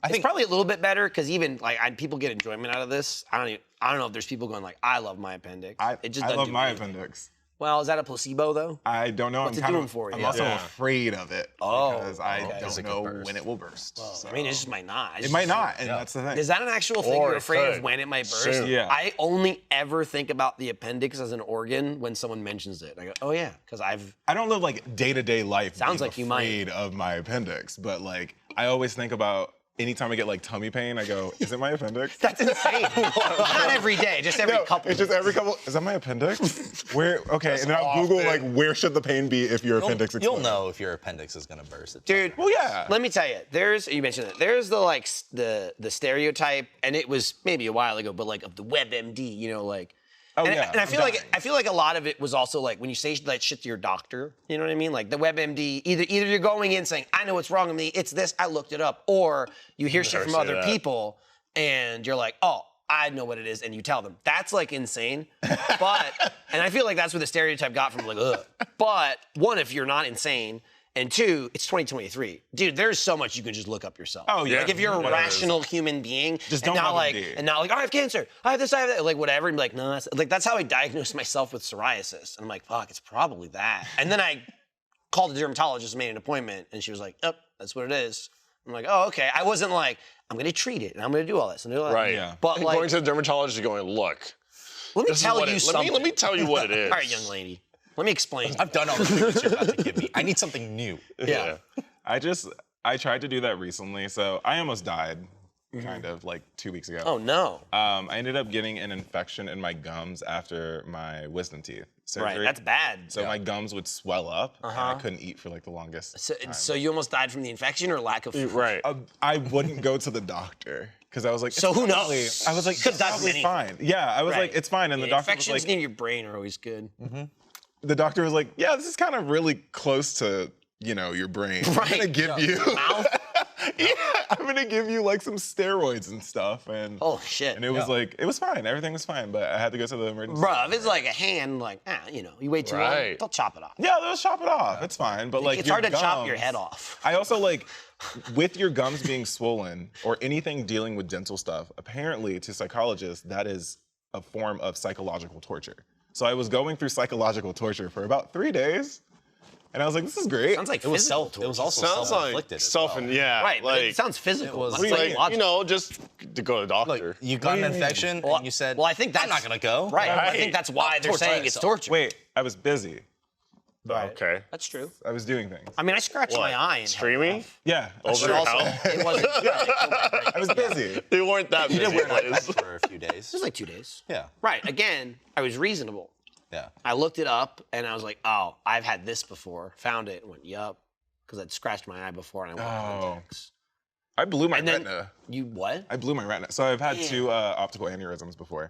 I It's think probably a little bit better because even like people get enjoyment out of this. I don't know if there's people going like, I love my appendix. It just I doesn't love do my anything. appendix. Well, is that a placebo though? I don't know. What's I'm it kind doing of, for you? I'm Yeah. also Yeah. afraid of it Oh, because I okay. Does it don't could know burst? when it will burst. So. I mean, it just might not. It might not, and that's the thing. Is that an actual thing Or you're it afraid of could. when it might burst? Soon. Yeah. I only ever think about the appendix as an organ when someone mentions it. I go, oh yeah, because I don't live like day-to-day life Sounds being like you might. afraid of my appendix, but like I always think about anytime I get like tummy pain, I go, is it my appendix? that's insane. Not every day, just every No, couple. it's just every couple. Is that my appendix? Where? Okay, and then I'll Google like where should the pain be if your appendix you'll explodes. know if your appendix is gonna burst. Dude, Well, yeah. let me tell you, you mentioned it. There's the like the stereotype, and it was maybe a while ago, but like of the WebMD, you know, like. Oh, and, yeah, and I I'm feel dying. like a lot of it was also like when you say that shit to your doctor, you know what I mean? Like the WebMD, either you're going in saying, I know what's wrong with me, it's this, I looked it up, or you hear shit Never from say other that. people and you're like, oh, I know what it is, and you tell them. That's like insane. But and I feel like that's where the stereotype got from, like, ugh. But one, if you're not insane. And two, it's 2023. Dude, there's so much you can just look up yourself. Oh, yeah. Like if you're a Whatever it is. rational human being, Just and don't not like, WebMD. and not like, oh, I have cancer, I have this, I have that, like whatever, and be like, no, that's how I diagnosed myself with psoriasis. And I'm like, fuck, it's probably that. And then I called the dermatologist, made an appointment, and she was like, yep, that's what it is. I'm like, oh, okay. I wasn't like, I'm gonna treat it, and I'm gonna do all this, and do all that. Right. Yeah. But And like, going to the dermatologist and going, look, let me this is tell what you it, something. let me tell you what it is. All right, young lady, let me explain. I've done all the things you're about to give me. I need something new. Yeah. I tried to do that recently, so I almost died, kind of like 2 weeks ago. Oh no. I ended up getting an infection in my gums after my wisdom teeth surgery. Right, that's bad. So my gums would swell up, and I couldn't eat for like the longest time. So you almost died from the infection or lack of food? Right. I wouldn't go to the doctor because I was like, So it's who probably- knows? I was like, Could've it's died from probably anything. fine. Yeah, I was Right. like, it's fine, and the Yeah, doctor was infections like, near your brain are always good. the doctor was like, yeah, this is kind of really close to your brain. I'm Right. gonna give you. Mouth. Yeah, I'm gonna give you like some steroids and stuff, and Oh shit. and it was like it was fine. Everything was fine, but I had to go to the emergency. Bro, if it's like a hand, like, you wait too long, Right. they'll chop it off. Yeah, they'll chop it off. It's fine, but like It's your hard to chop your gums- head off. I also like with your gums being swollen or anything dealing with dental stuff. Apparently, to psychologists, that is a form of psychological torture. So I was going through psychological torture for about 3 days, and I was like, "This is great." Sounds like It was physical it was torture. also Sounds like self-inflicted. yeah. Right, but like, it sounds physical. it was- not like, psychological. just to go to the doctor. Like, you got an infection and you said, well, I think I'm not gonna go. Right. I Right. think that's why they're torture saying it's yourself. torture. Wait, I was busy. Right. Okay. That's true. I was doing things. I mean, I scratched What, my eye and streaming? Yeah, Over But your also, house? it wasn't. I was busy. They weren't that You busy. did wear an Blizz. iPad for a few days. It was like 2 days. Yeah. Right. Again, I was reasonable. Yeah. I looked it up and I was like, oh, I've had this before. Found it and went, yup. Because I'd scratched my eye before and I wore contacts. I blew my And then retina. you what? I blew my retina. So I've had Damn. 2 optical aneurysms before.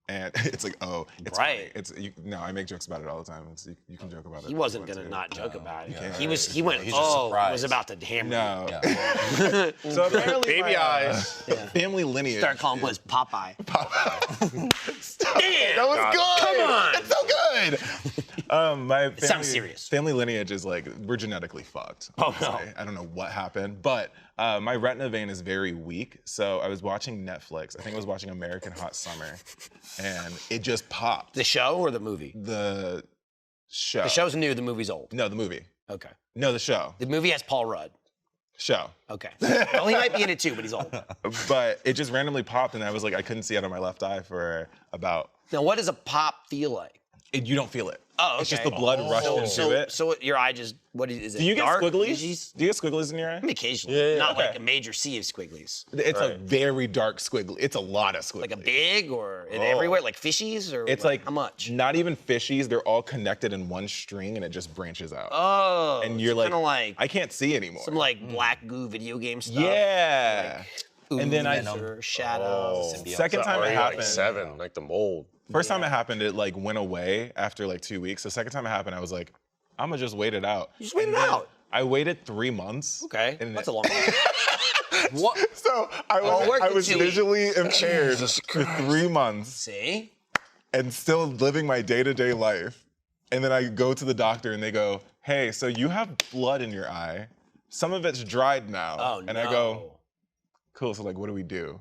And it's like, it's Right. funny. No, I make jokes about it all the time. You can joke about it. He wasn't gonna not joke about it. can't. He went, He's just oh, he surprised. was about to hammer No. Yeah. So apparently Baby my, eyes. family lineage. Start calling Blizz Popeye. Damn, that was God. good. Come on. It's so good. My family, sounds serious. Family lineage is like we're genetically fucked. Oh, no. honestly. I don't know what happened, but my retina vein is very weak. So I was watching Netflix. I think I was watching American Hot Summer, and it just popped. The show or the movie? The show. The show's new, the movie's old. No, the movie. Okay. No, the show. The movie has Paul Rudd. Show. Okay. Well, he might be in it too, but he's old. But it just randomly popped, and I was like, I couldn't see out of my left eye for about. Now, what does a pop feel like? You don't feel it. Oh, okay. It's just the blood rushed into it. So your eye just, what is it? Do you get dark? squigglies? Veggies? Do you get squigglies in your eye? I mean, occasionally. Yeah, Not okay. like a major sea of squigglies. It's a very dark squiggly. It's a lot of squiggly. Like a big or everywhere, like fishies or It's like how much? Not even fishies. They're all connected in one string, and it just branches out. Oh, and you're kind of like, like I can't see anymore. some like black goo video game stuff. yeah. And then I or shadows. Symbiote. second time it Already happened. like 7, like the mold. First time it happened, it like went away after like 2 weeks. The second time it happened, I was like, I'm gonna just wait it out. You just wait And it then out? I waited 3 months. Okay, And that's a long time. What? So I work was, I in was 2 weeks. visually impaired for 3 months See? and still living my day-to-day life. And then I go to the doctor and they go, hey, so you have blood in your eye. Some of it's dried now. Oh, and no. I go, cool, so like what do we do?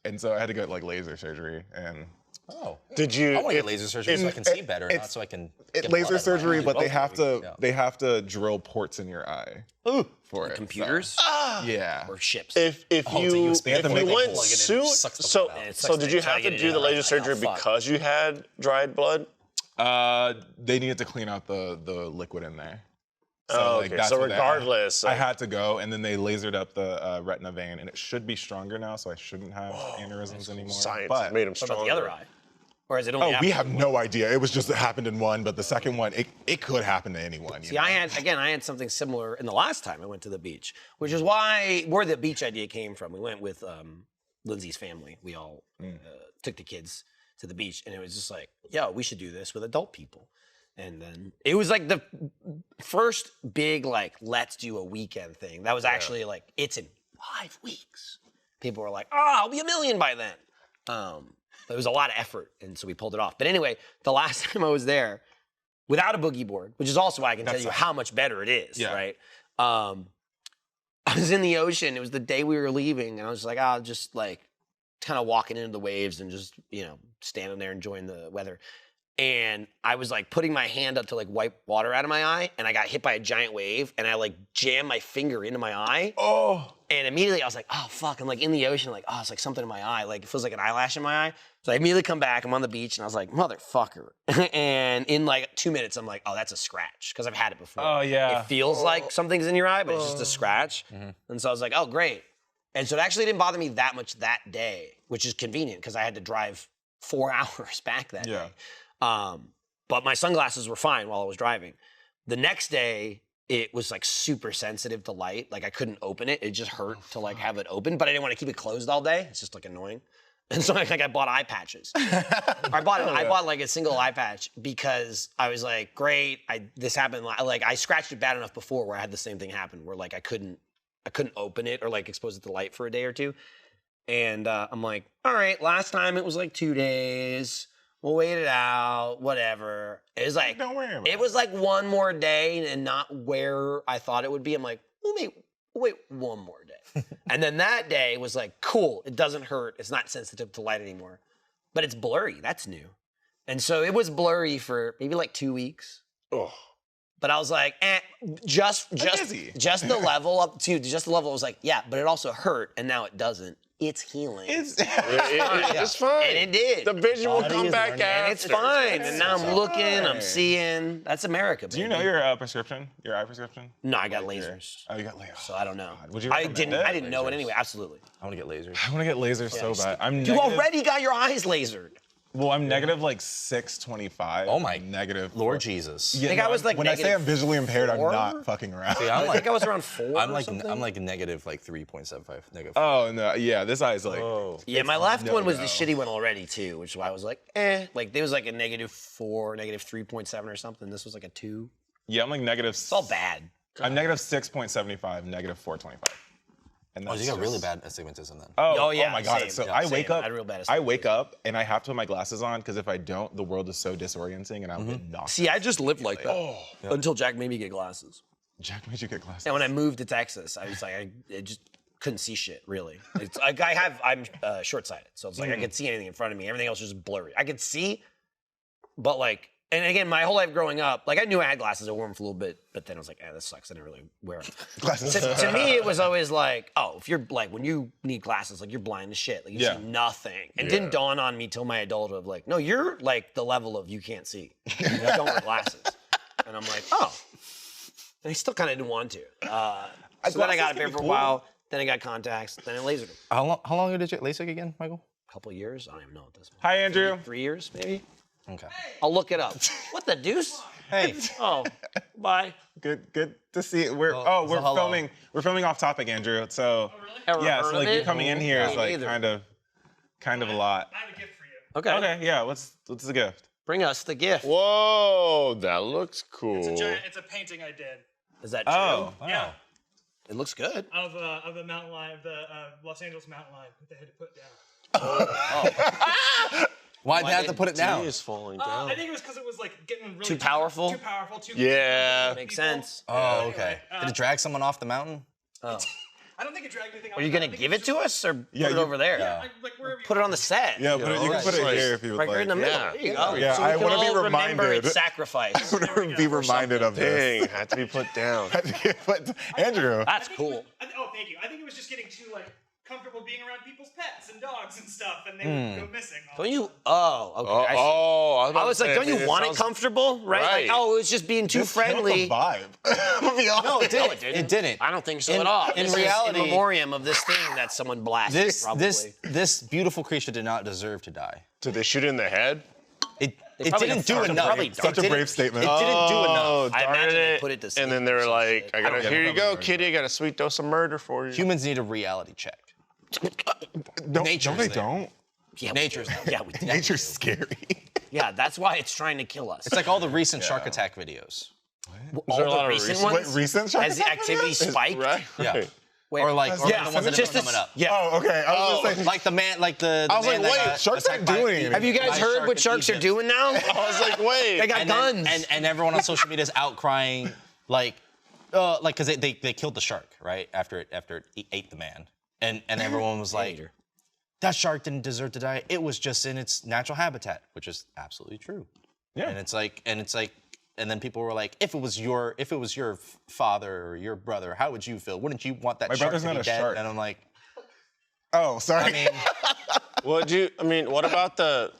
And so I had to get like laser surgery and Oh. Did you? I want to get laser surgery so I can see better, not it's- so I can. It, get blood laser out of my surgery, eye. but Yeah. they have to drill ports in your eye for it. Computers So, yeah. or ships? If Oh, you so you expand if the you make a went plug in and soon, sucks the so blood out. It so sucks did the- you try have to to get it do in the there, laser like, surgery oh, fuck. because you had dried blood? They needed to clean out the liquid in there. Oh, like, okay. that's So what that- regardless, I like- had to go, and then they lasered up the retina vein, and it should be stronger now, so I shouldn't have aneurysms anymore. Science but made him What stronger. about the other eye? Or is it only? oh, we after? have no idea. It was just it happened in one, but the second one, it could happen to anyone. See, I had something similar in the last time I went to the beach, which is where the beach idea came from. We went with Lindsay's family. We all took the kids to the beach, and it was just like, yo, we should do this with adult people. And then it was like the first big like let's do a weekend thing. That was actually like it's in 5 weeks. People were like, oh, I'll be $1 million by then. It was a lot of effort, and so we pulled it off. But anyway, the last time I was there, without a boogie board, which is also why I can tell you how much better it is, Yeah. right? I was in the ocean. It was the day we were leaving, and I was like, oh, just like kind of walking into the waves and just, standing there enjoying the weather. And I was like putting my hand up to like wipe water out of my eye, and I got hit by a giant wave, and I like jammed my finger into my eye. Oh, And immediately I was like, oh, fuck. I'm like in the ocean, like, oh, it's like something in my eye. Like it feels like an eyelash in my eye. So I immediately come back. I'm on the beach and I was like, motherfucker. And in like 2 minutes, I'm like, oh, that's a scratch. Because I've had it before. Oh, yeah. It feels like something's in your eye, but it's just a scratch. And so I was like, oh, great. And so it actually didn't bother me that much that day, which is convenient because I had to drive 4 hours back that Yeah. day. But my sunglasses were fine while I was driving. The next day, it was like super sensitive to light. Like I couldn't open it. It just hurt to like have it open, but I didn't want to keep it closed all day. It's just like annoying. And so I bought eye patches. I bought like a single eye patch because I was like, great. This happened. Like I scratched it bad enough before where I had the same thing happen where like I couldn't I couldn't open it or like expose it to light for a day or two. And I'm like, all right, last time it was like 2 days. We'll wait it out, whatever. It was like, Don't worry about it was like one more day and not where I thought it would be. I'm like, we'll wait one more day. And then that day was like, cool, it doesn't hurt. It's not sensitive to light anymore. But it's blurry, that's new. And so it was blurry for maybe like 2 weeks. Oh. But I was like, just busy. the level up to just the level. I was like, yeah, but it also hurt, and now it doesn't. It's healing. It's It's fine. And it did. The vision will Body come is back learning. after. And it's fine. And now I'm looking, I'm fine. seeing. That's America, baby. Do you know your prescription? Your eye prescription? No, I got lasers. Oh, you got lasers. So I don't know. Would you I recommend didn't. it? I didn't know it anyway. Absolutely. I want to get lasers. I want to get lasers so bad. I'm You negative- already got your eyes lasered. Well, I'm negative like 625. Oh my negative. Lord Jesus. Yeah, I think I was, like, when I say I'm visually impaired, I'm 4? not fucking around. See, I'm I like, think I was around 4 I'm or like, something. I'm like negative like 3.75. Negative. Oh no, yeah, this eye's like. Yeah, my left no one was the go. shitty one already too, which is why I was like, Like there was like a -4, -3.7 or something. This was like a 2. Yeah, I'm like negative. It's all bad. I'm negative 6.75, negative 425. And Oh, that's you got really just- bad astigmatism then. Oh, yeah, Oh my god. same. So Yeah, I same. wake up. I had real bad I wake up and I have to put my glasses on because if I don't, the world is so disorienting and I'll get knocked. See, I just lived like that until Jack made me get glasses. Jack made you get glasses. And when I moved to Texas, I was like, I just couldn't see shit really. It's like I'm short-sighted, so it's like I could see anything in front of me. Everything else was just blurry. I could see, but like, and again, my whole life growing up, like I knew I had glasses. I wore them for a little bit, but then I was like, this sucks. I didn't really wear them. Glasses. To me, it was always like, oh, if you're like, when you need glasses, like you're blind as shit. Like you Yeah. see nothing. It didn't dawn on me till my adulthood of like, no, you're like the level of you can't see. You don't wear glasses. And I'm like, oh. And I still kind of didn't want to. So then I got a pair for a while. Then I got contacts. Then I lasered them. How long did you LASIK again, Michael? A couple years. I don't even know what this is. Hi, Andrew. 3 years, maybe? Okay. I'll look it up. What the deuce? Hey. Oh, bye. Good to see. We're so hello. filming. We're filming off topic, Andrew. So Ever yeah, heard so of like you it? coming in here is Me like neither. kind of a lot. I have a gift for you. Okay. Okay, yeah. What's the gift? Bring us the gift. Whoa, that looks cool. It's a painting I did. Is that true? Oh, Yeah. It looks good. Of the mountain lion, of the Los Angeles mountain lion that they had to put down. Why'd you have to put it down? He is falling down. I think it was because it was like getting really Too powerful? Too powerful. Too Yeah. Makes people. sense. Oh, okay. Did it drag someone off the mountain? Oh. I don't think it dragged anything. Are you gonna give it to us or Yeah, put it you- over there? Like wherever you Put it on the set. Yeah, but you can put it right. here if you would Right, like. right in the middle. Yeah. There you go. Yeah, So we I can wanna be all remember reminded. its sacrifice. Be reminded of this. Dang, had to be put down. But Andrew, That's I think cool. it was- oh, thank you. I think it was just getting too like comfortable being around people's pets and dogs and stuff, and they would go missing. all Don't the you? time. Oh, okay. I see. I was like, don't you want it comfortable? Right? Right. Like, oh, it's just being too friendly. vibe. I'm gonna be honest. No, it didn't. No, it didn't. I don't think so In- at all. in This is reality- in memoriam of this thing that someone blasted. This probably. this beautiful creature did not deserve to die. Did they shoot it in the head? It probably didn't do probably enough. probably It Such a didn't- brave statement. It didn't do enough. Oh, I darn imagine they it. put it to sleep And then they were or some like, shit. I gotta, Yeah, here you probably go, right. kitty. I got a sweet dose of murder for you. Humans need a reality check. Nature's Don't they there. don't? Yeah, Nature's we do. Yeah, we do. Nature's scary. Yeah, that's why it's trying to kill us. It's like all the recent shark attack videos. all there a the lot of recent recent- ones. What, recent Shark Has the Attack activity videos? spiked? Right? Yeah. Wait, Or like Yeah, the ones that just are coming up. Yeah. Oh, okay. I was just like, Like the man, like the. I was man like, that wait, got sharks attacked aren't by doing the- anything. Have you guys by a heard shark what in sharks are Egypt. doing now? I was like, wait. They got And guns. then, and everyone on social media is outcrying, like because they killed the shark right after it ate the man, and everyone was like, Hater. that shark didn't deserve to die. It was just in its natural habitat, which is absolutely true. Yeah. And it's like, and then people were like, if it was your father or your brother, how would you feel? Wouldn't you want that My shark brother's to be not a dead? shark. And I'm like, oh, sorry. I mean, What about the,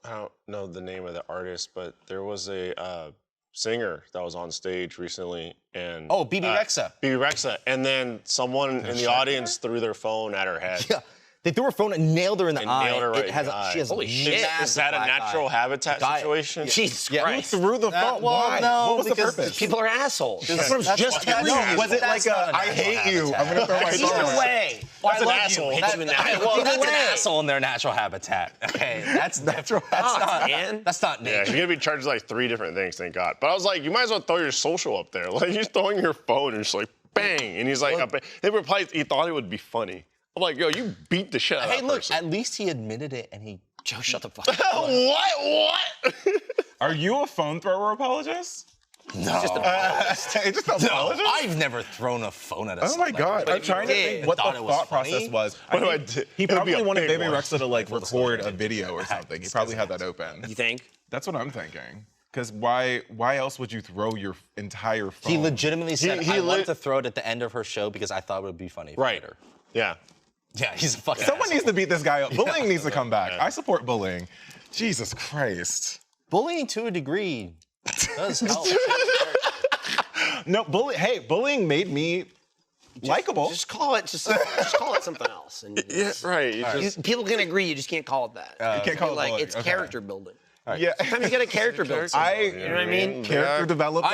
I don't know the name of the artist, but there was a singer that was on stage recently, and oh, BB Rexa. BB Rexa, and then someone in the audience threw their phone at her head. Yeah. They threw her phone and nailed her in the And eye. nailed her right It has in the eye. She has Holy a shit. massive Is that a black natural eye. habitat Guy- situation? Jesus Yeah. Christ. Through the phone. well, Why? no, What was the because purpose? People are assholes. That's what I was That's just what- telling that's- you. Was it That's like not a, a I hate natural you, I'm gonna throw my Either phone? way. Well, I an love asshole. you. Hit you in the Well, Either that's an way. asshole in their natural habitat. Okay, that's different. That's Fuck, not. man. That's not Yeah, nature. you're gonna be charged like 3 different things, thank God. But I was like, you might as well throw your social up there. Like, you're throwing your phone and just like, bang, and he's like, they replied, he thought it would be funny. I'm like, yo, you beat the shit out of Hey, that look, person. at least he admitted it, and he. Joe, shut the fuck up. What? Are you a phone thrower apologist? No. Just a Just apologist? I've never thrown a phone at a Oh my God! But I'm if trying you to did, think what the thought it was thought funny? process was. What do I think do? He It would be probably a wanted big Baby one. Rexha to like record a video or something. He probably had that open. You think? That's what I'm thinking. Because why else would you throw your entire phone? He legitimately said, he I lit- love to throw it at the end of her show because I thought it would be funny. for Right. her." Yeah. Yeah, he's a fucking Someone asshole. needs to beat this guy up. Bullying needs to come back. I support bullying. Jesus Christ. Bullying to a degree does help. No, bullying made me likable. Just call it something else. And Yeah, right. people can agree. You just can't call it that. You can't call it like bullying. it's Okay. character building. Yeah. Sometimes you got to character build. I, You know what I mean? character development.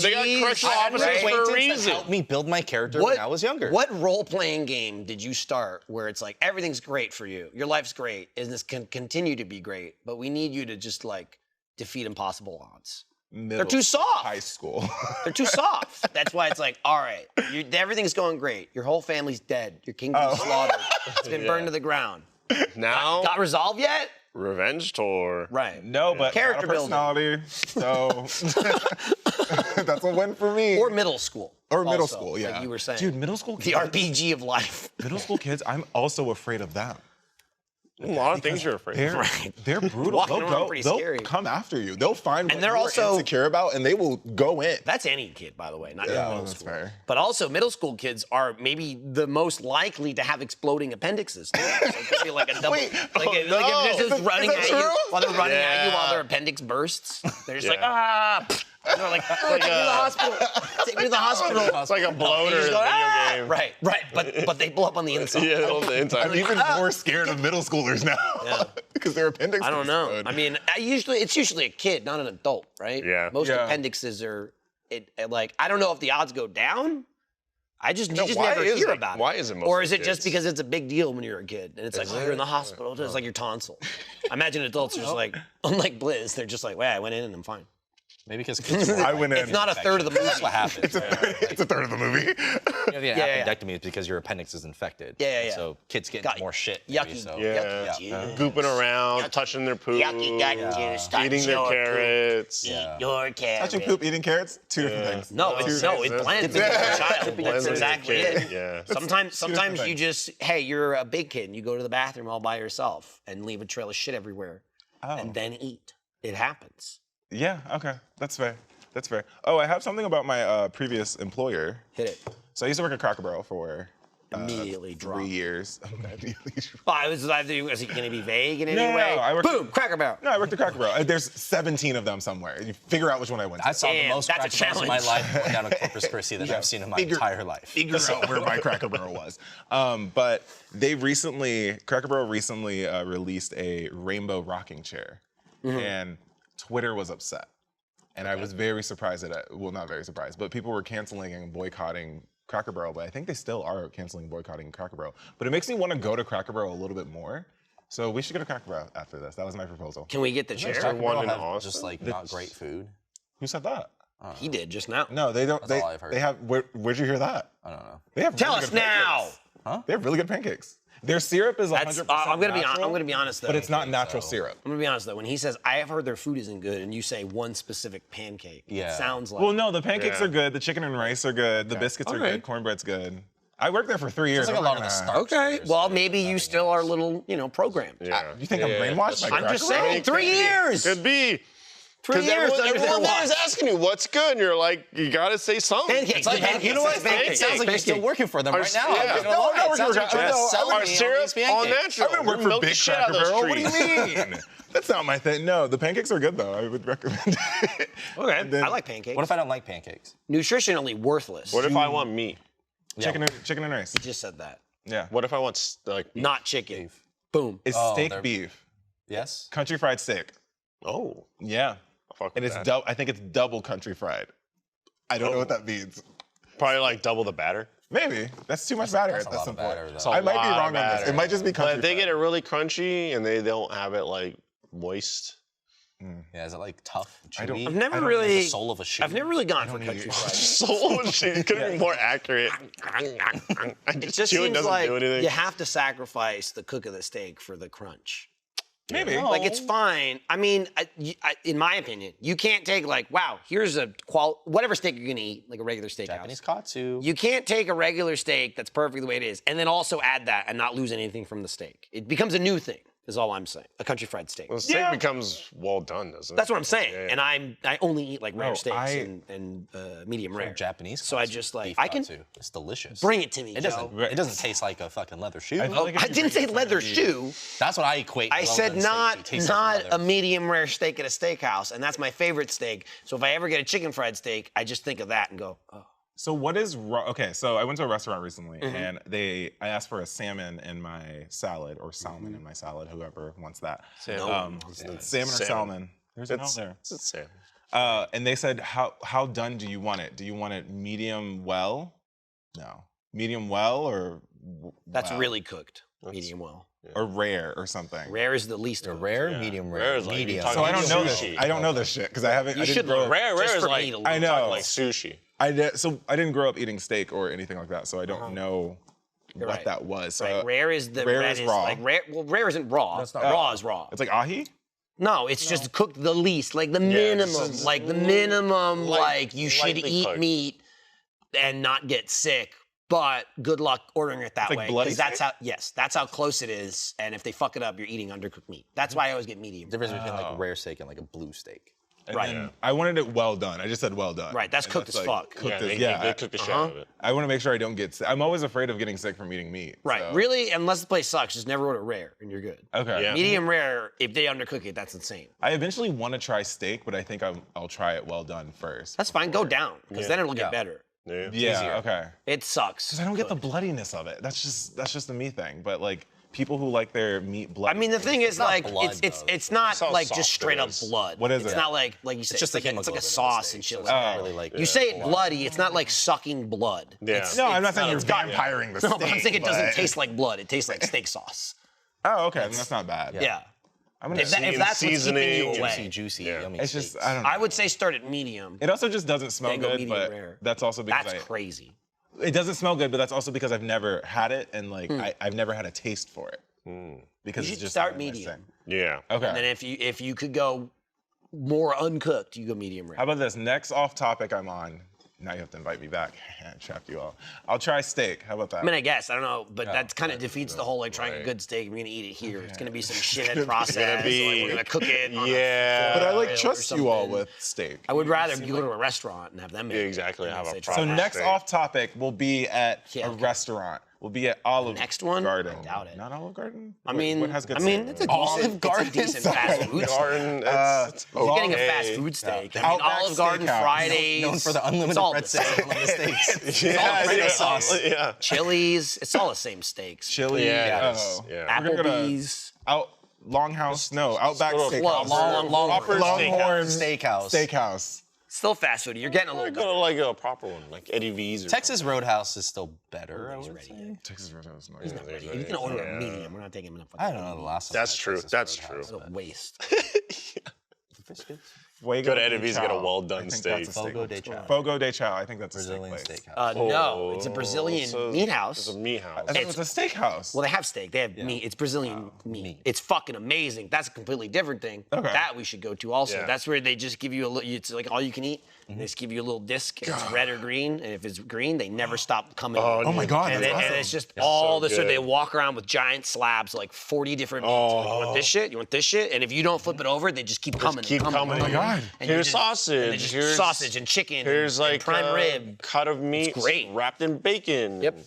They got correctional I have an officers for a acquaintance that reason. helped me build my character when I was younger. What role-playing game did you start where it's like everything's great for you, your life's great, and this can continue to be great, but we need you to just like defeat impossible odds? They're too soft. High school. They're too soft. That's why it's like, all right, everything's going great. Your whole family's dead. Your kingdom's slaughtered. It's been burned to the ground. Now, Got resolved yet? revenge tour. Right. No, but Character building. personality. So that's a win for me. Or middle school. Or middle also, school, yeah. Like you were saying. Dude, middle school The kids. RPG of life. Middle school kids, I'm also afraid of them. A lot of things you're afraid of. They're brutal. Walking around pretty They'll scary. come after you. They'll find what they're you're also- insecure about, and they will go in. That's any kid, by the way, not just Yeah, middle that's school. fair. But also, middle school kids are maybe the most likely to have exploding appendixes. Too. So it could be like a double. Wait, like no. if they're Is just that running at you true? while they're running at you while Yeah. their appendix bursts. They're just like, Yeah. ah. And they're like, take me to the hospital. Take me to the hospital. It's like a bloater in a You just video go, "Ah!" game. Right. But they blow up on the inside. Yeah, on the inside. I'm even more scared of middle schoolers now because their appendix. I don't know. explode. I mean, it's usually a kid, not an adult, right? Yeah. Most Yeah. appendixes are like I don't know if the odds go down. You just why never is hear it- about it. why is it Or mostly is it just kids? because it's a big deal when you're a kid and it's like, oh, you're in the hospital. It's like your tonsil. I imagine adults are just like, unlike Blizz, they're just like, well, I went in and I'm fine. Maybe because kids are I went in. It's not a third of the movie. That's what happens. It's a third of the movie. You know, the yeah. appendectomy is because your appendix is infected. Yeah. So kids get Got more shit. yucky. Maybe, so. Yeah. Yucky. Gooping around, touching their poop, Yucky got juice. touch eating their your poop, carrots. Eat Yeah. your carrot. Touching poop, eating carrots, two different things. No, it blends into the child. Blends That's into exactly the kid, it. yeah. Sometimes things. you just, hey, you're a big kid and you go to the bathroom all by yourself and leave a trail of shit everywhere and then eat. It happens. Yeah, okay. That's fair. That's fair. Oh, I have something about my previous employer. Hit it. So I used to work at Cracker Barrel for Immediately drop. 3 years. Immediately drop. Oh, is it going to be vague in any No, way? I worked- Boom, Cracker Barrel. No, I worked at Cracker Barrel. There's 17 of them somewhere. You figure out which one I went to. I saw the Damn, most that's a Cracker Barrels in my challenge. life going down to Corpus Christi that I've seen in my entire life. Figure out where my Cracker Barrel was. But Cracker Barrel recently released a rainbow rocking chair, and Twitter was upset. And I was very surprised at it. Well, not very surprised, but people were canceling and boycotting Cracker Barrel. But I think they still are canceling and boycotting Cracker Barrel. But it makes me want to go to Cracker Barrel a little bit more. So we should go to Cracker Barrel after this. That was my proposal. Can we get the chair? Cracker one Barrel in have Austin? just like not great food. Who said that? He did just now. No, they don't. That's all I've heard. They have. Where'd you hear that? I don't know. They have. Tell really us good now. pancakes. They have really good pancakes. Their syrup is 100% I'm gonna natural, be honest though. but it's not natural syrup. I'm gonna be honest though. When he says I have heard their food isn't good, and you say one specific pancake, Yeah. it sounds like Well, no, the pancakes Yeah. are good. The chicken and rice are good. The biscuits are Okay. good. Cornbread's good. I worked there for 3 years. It's like a I'm lot not of the gonna- Stark. okay. Well, maybe you still are a little, programmed. Yeah. You think I'm brainwashed by I'm just Cracker Barrel? saying, 3 years. Could be. 3 years. Everyone, under their everyone there is watch. asking you what's good, and you're like, you gotta say something. Pancakes. It's like, Pancakes. you know what? Pancakes. It sounds like you're still working for them Our- right now. yeah. I'm not gonna No, lie. I'm not It sounds working like for- you're no, just selling Our me on syrup, these all pancakes. natural. I've been We working for milk the Big shit out Cracker of those Barrel. What do you trees. mean? That's not my thing. No, the pancakes are good though. I would recommend it. Okay. And then I like pancakes. What if I don't like pancakes? Nutritionally worthless. What if I want meat? chicken and rice. You just said that. Yeah. What if I want like Not chicken. Boom. It's Oh, steak they're- beef, Yes? country fried steak. Oh, Yeah. I'll fuck And with it's that. I think it's double country fried. I don't know what that means. Probably like double the batter. Maybe that's too much batter That's at a lot some of batter, point. though. I might be Lot of wrong on this. batter. It might just be country But if they fried. get it really crunchy and they don't have it like moist, Yeah, is it like tough? I don't- chewy? I've never Like really. the soul of a shoe. I've never really gone for country fried. Soul machine couldn't be more accurate. It just Chewing seems doesn't like do anything. you have to sacrifice the cook of the steak for the crunch. Maybe. Like it's fine. I mean, in my opinion, you can't take like, wow, here's a whatever steak you're gonna eat, like a regular steakhouse. Japanese katsu. You can't take a regular steak that's perfect the way it is, and then also add that and not lose anything from the steak. It becomes a new thing. Is all I'm saying. A country fried steak. The steak becomes well done, doesn't it? That's what I'm saying. Yeah, yeah. And I only eat like rare No, steaks and medium rare. Japanese. So I katsu, just like beef I can katsu. It's delicious. bring it to me. It Joe. doesn't. It doesn't taste like a fucking leather shoe. I feel like if I you didn't bring say it leather to me- shoe. That's what I equate. I well said done steak to. It tastes like not leather. a medium rare steak at a steakhouse, and that's my favorite steak. So if I ever get a chicken fried steak, I just think of that and go, oh. So what is wrong? Okay, so I went to a restaurant recently, and I asked for a salmon in my salad, or salmon in my salad, whoever wants that. Salmon. Salmon or salmon? There's an out It's there. salmon. And they said, how done do you want it? Do you want it medium well? No. Medium well or That's well? really cooked, medium well. Or rare or something. Rare is the least The cooked. rare, medium rare, Rare is like you're medium. talking So I don't know this. Sushi. I don't know this shit because I haven't. You I should didn't grow know. up. Rare Just is for like meat alone. I know. like sushi. So I didn't grow up eating steak or anything like that, so I don't know what right. that was. So Right, rare is the rare red is raw. like rare. Well, rare isn't raw. That's not raw is raw. It's like ahi. No, it's just cooked the least, like the it's minimum, just like the minimum, like you should lightly eat cooked. meat and not get sick. But good luck ordering it that like way, bloody because that's steak? that's how close it is. And if they fuck it up, you're eating undercooked meat. That's why I always get medium. The difference between like a rare steak and like a blue steak. And Right. then I wanted it well done. I just said well done. Right, that's And cooked as like, fuck. Cooked as, They cook the shit out of it. I want to make sure I don't get sick. I'm always afraid of getting sick from eating meat. Right, so- really, unless the place sucks, just never order rare, and you're good. Okay. Yeah. Medium rare, if they undercook it, that's insane. I eventually want to try steak, but I think I'll try it well done first. That's fine. Go down, because then it'll get Yeah. better. Yeah. Yeah. Okay. It sucks. Because I don't get the bloodiness of it. That's just a me thing. But like people who like their meat blood. I mean, the thing is, not like, blood, it's though. not It's how like soft just straight it up is. blood. What is It's it? not like you said. It's just the it's like a hemoglobin in the sauce steak, and shit so like it's that. not really like You say it bloody, it's not like sucking blood. Yeah. It's- no, I'm not it's saying you're it's got- vampiring the steak. No, but I'm saying it doesn't but- taste like blood. It tastes like steak sauce. Oh, okay. Then that's not bad. Yeah. I'm gonna. If that's what's keeping seasoning you and away, juicy, Yeah. yummy. It's just steaks. I don't know. I would say start at medium. It also just doesn't smell Then go good, medium but rare. that's also because That's crazy. it doesn't smell good, but that's also because I've never had it and like I've never had a taste for it. Because You it's should just start not my medium. thing. Yeah. Okay. And then if you could go more uncooked, you go medium rare. How about this? Next off topic I'm on. Now you have to invite me back. I trapped you all. I'll try steak. How about that? I mean, I guess I don't know, but that kind of defeats the whole like trying a right. good steak. We're gonna eat it here. It's gonna be some shithead process. be- Like, we're gonna cook it. On Yeah. but I like or trust you all something. with steak. I would rather you go to a restaurant and have them make Yeah, it. exactly, And have say a it's proper- So next steak. off topic will be at Yeah, a okay. restaurant. We'll be at Olive Next one? Garden. I doubt it. Not Olive Garden? I Wait, mean, what has good I mean, steak? it's a Olive decent, Garden. it's a decent fast food. steak. Garden, it's You're getting a okay. fast food steak. I mean, Outback Olive Garden Steakhouse. Fridays. known for the it's unlimited all the breadsticks same. and unlimited steaks. Yeah, Alfredo yeah, sauce. yeah. Chili's. It's all the same steaks. Chili. Yeah, it is. Oh. Yeah. We're gonna go to Applebee's. Longhouse. No, Outback go to Steakhouse. Longhorn. Steakhouse. Steakhouse. Still fast food. You're getting a I little go to better. like a proper one, like Eddie V's or Texas Roadhouse is still better. I He's would ready. say. Texas Roadhouse. He's not ready. He's gonna order a medium. We're not taking him enough. I don't know the last. time That's I had true. Texas That's Roadhouse, true. It's a waste. Fuego Go to de Eddie V's and get a Chao. well-done I think steak. that's a Fogo place. de Chao. Fogo de Chao. I think that's a Brazilian steak place. steakhouse. No, it's a Brazilian meat house. It's a meat house. I thought it was a steakhouse. Well, they have steak. They have meat. It's Brazilian meat. meat. It's fucking amazing. That's a completely different thing. Okay. That we should go to also. Yeah. That's where they just give you a little. It's like all you can eat. And they just give you a little disc. And it's red or green. And if it's green, they never stop coming. Oh my God, And, that's and awesome. it's just all so this. So they good. walk around with giant slabs, like 40 different meats. Like, you want this shit? You want this shit? And if you don't flip it over, they just keep coming. keep and coming. coming. Oh my God. And you Here's just- sausage. And they just Here's sausage and chicken. Here's and like prime rib. cut of meat, great. wrapped in bacon. Yep.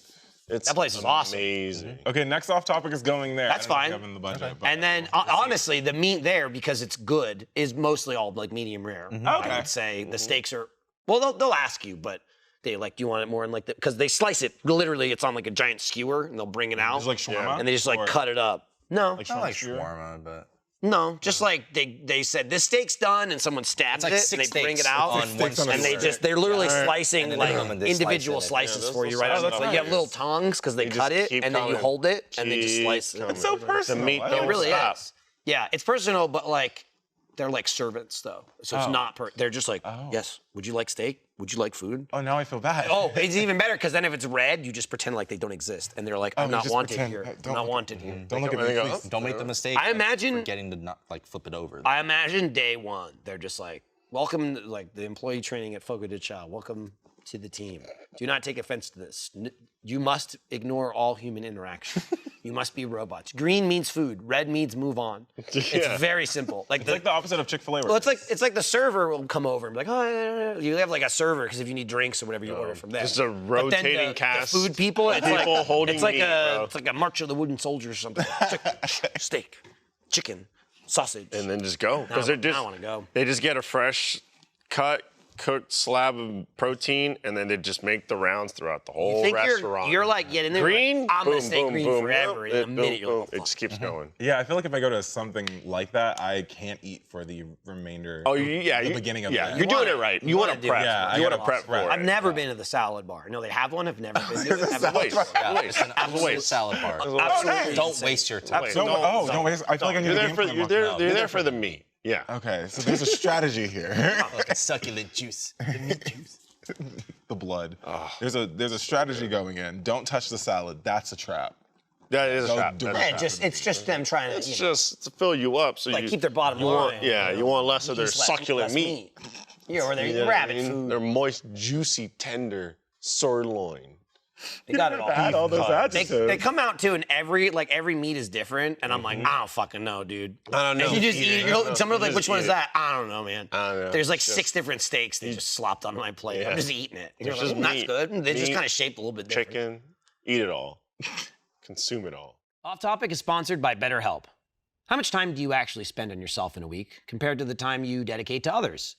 It's That place is awesome. Amazing. Okay, next off topic is going there. That's I don't know if fine. you have it in the budget, but- And then honestly, the meat there, because it's good, is mostly all like medium rare. Okay. I would say the steaks are. Well, they'll ask you, but they like, do you want it more in like the? Because they slice it. Literally, it's on like a giant skewer, and they'll bring it out, It's like shawarma? and they just like Or cut it up. No, like I like skewer? shawarma, but no, just like they said this steak's done, and someone stabs like it, and six they bring it steaks out, on Six one steaks on a and they square. they're literally Yeah. slicing And then like they come and they slice individual it. slices Yeah, for you those right are on. slices. Like you have little tongs because they You cut just it, keep and then you coming. hold it, and they just Keep slice it. coming. It's so personal. meat I don't It don't- really stop. is. Yeah, it's personal, but like They're like servants though, so it's not they're just like, yes, would you like steak? Would you like food? Oh, now I feel bad. Oh, it's even better because then if it's red, you just pretend like they don't exist, and they're like, I'm not just wanted pretend, here. don't I'm not look wanted here. Don't look at me, please. Don't make the mistake. I imagine- of forgetting to not like flip it over. I imagine day one, they're just like, welcome, like the employee training at Fogo de Chao. Welcome to the team. Do not take offense to this. You must ignore all human interaction. You must be robots. Green means food. Red means move on. It's very simple. Like It's like the opposite of Chick-fil-A. well, it's like the server will come over and be like, oh, you have like a server because if you need drinks or whatever, you order from them. Just a But then rotating cast. The food people, it's people like, holding it's like meat, bro. it's like a march of the wooden soldiers or something. It's like steak, chicken, sausage. And then just go. Because I they're just, wanna go. They just get a fresh cut, cooked slab of protein, and then they just make the rounds throughout the whole think restaurant. you're like getting there. green, Like, I'm boom, gonna stay boom, green boom, forever. yep, In a minute, boom, you're like, boom. It just keeps going. Yeah, I feel like if I go to something like that, I can't eat for the remainder. Oh, yeah. the beginning of yeah, that. you're doing it right. You want wanna to do prep. it. Yeah, you I want to gotta prep for prep. it. I've never been to the salad bar. No, they have one. I've never been to it. It's a waste. It's an absolute salad bar. Absolutely Don't insane. waste your time. Don't waste. I feel like I need You're to there game for plan you're walk there, now. you're there for the meat. Yeah. Okay, so there's a strategy here. Like a succulent juice. The meat juice. The blood. There's a strategy going in. Don't touch the salad. That's a trap. That is a Don't trap. do That's it. a Yeah, trap. it's just them trying to It's you know, just to fill you up, so like you keep their bottom you line. Want, yeah, you want less of their Just succulent less meat. Yeah, or You their know what I rabbit mean? food. Their moist, juicy, tender sirloin. They got it all. Add all those They adjectives. come out too, and every meat is different, and I'm like, I don't fucking know, dude. I don't know. And you just eat it. Someone's like, Just which one eat is it. that? I don't know, man. I don't know. There's like Just- 6 different steaks they just slopped on my plate. I'm Yeah. just eating it. You're It's like, just that's meat. good. And they just Meat, kind of shaped a little bit different. Chicken, eat it all. Consume it all. Off Topic is sponsored by BetterHelp. How much time do you actually spend on yourself in a week compared to the time you dedicate to others?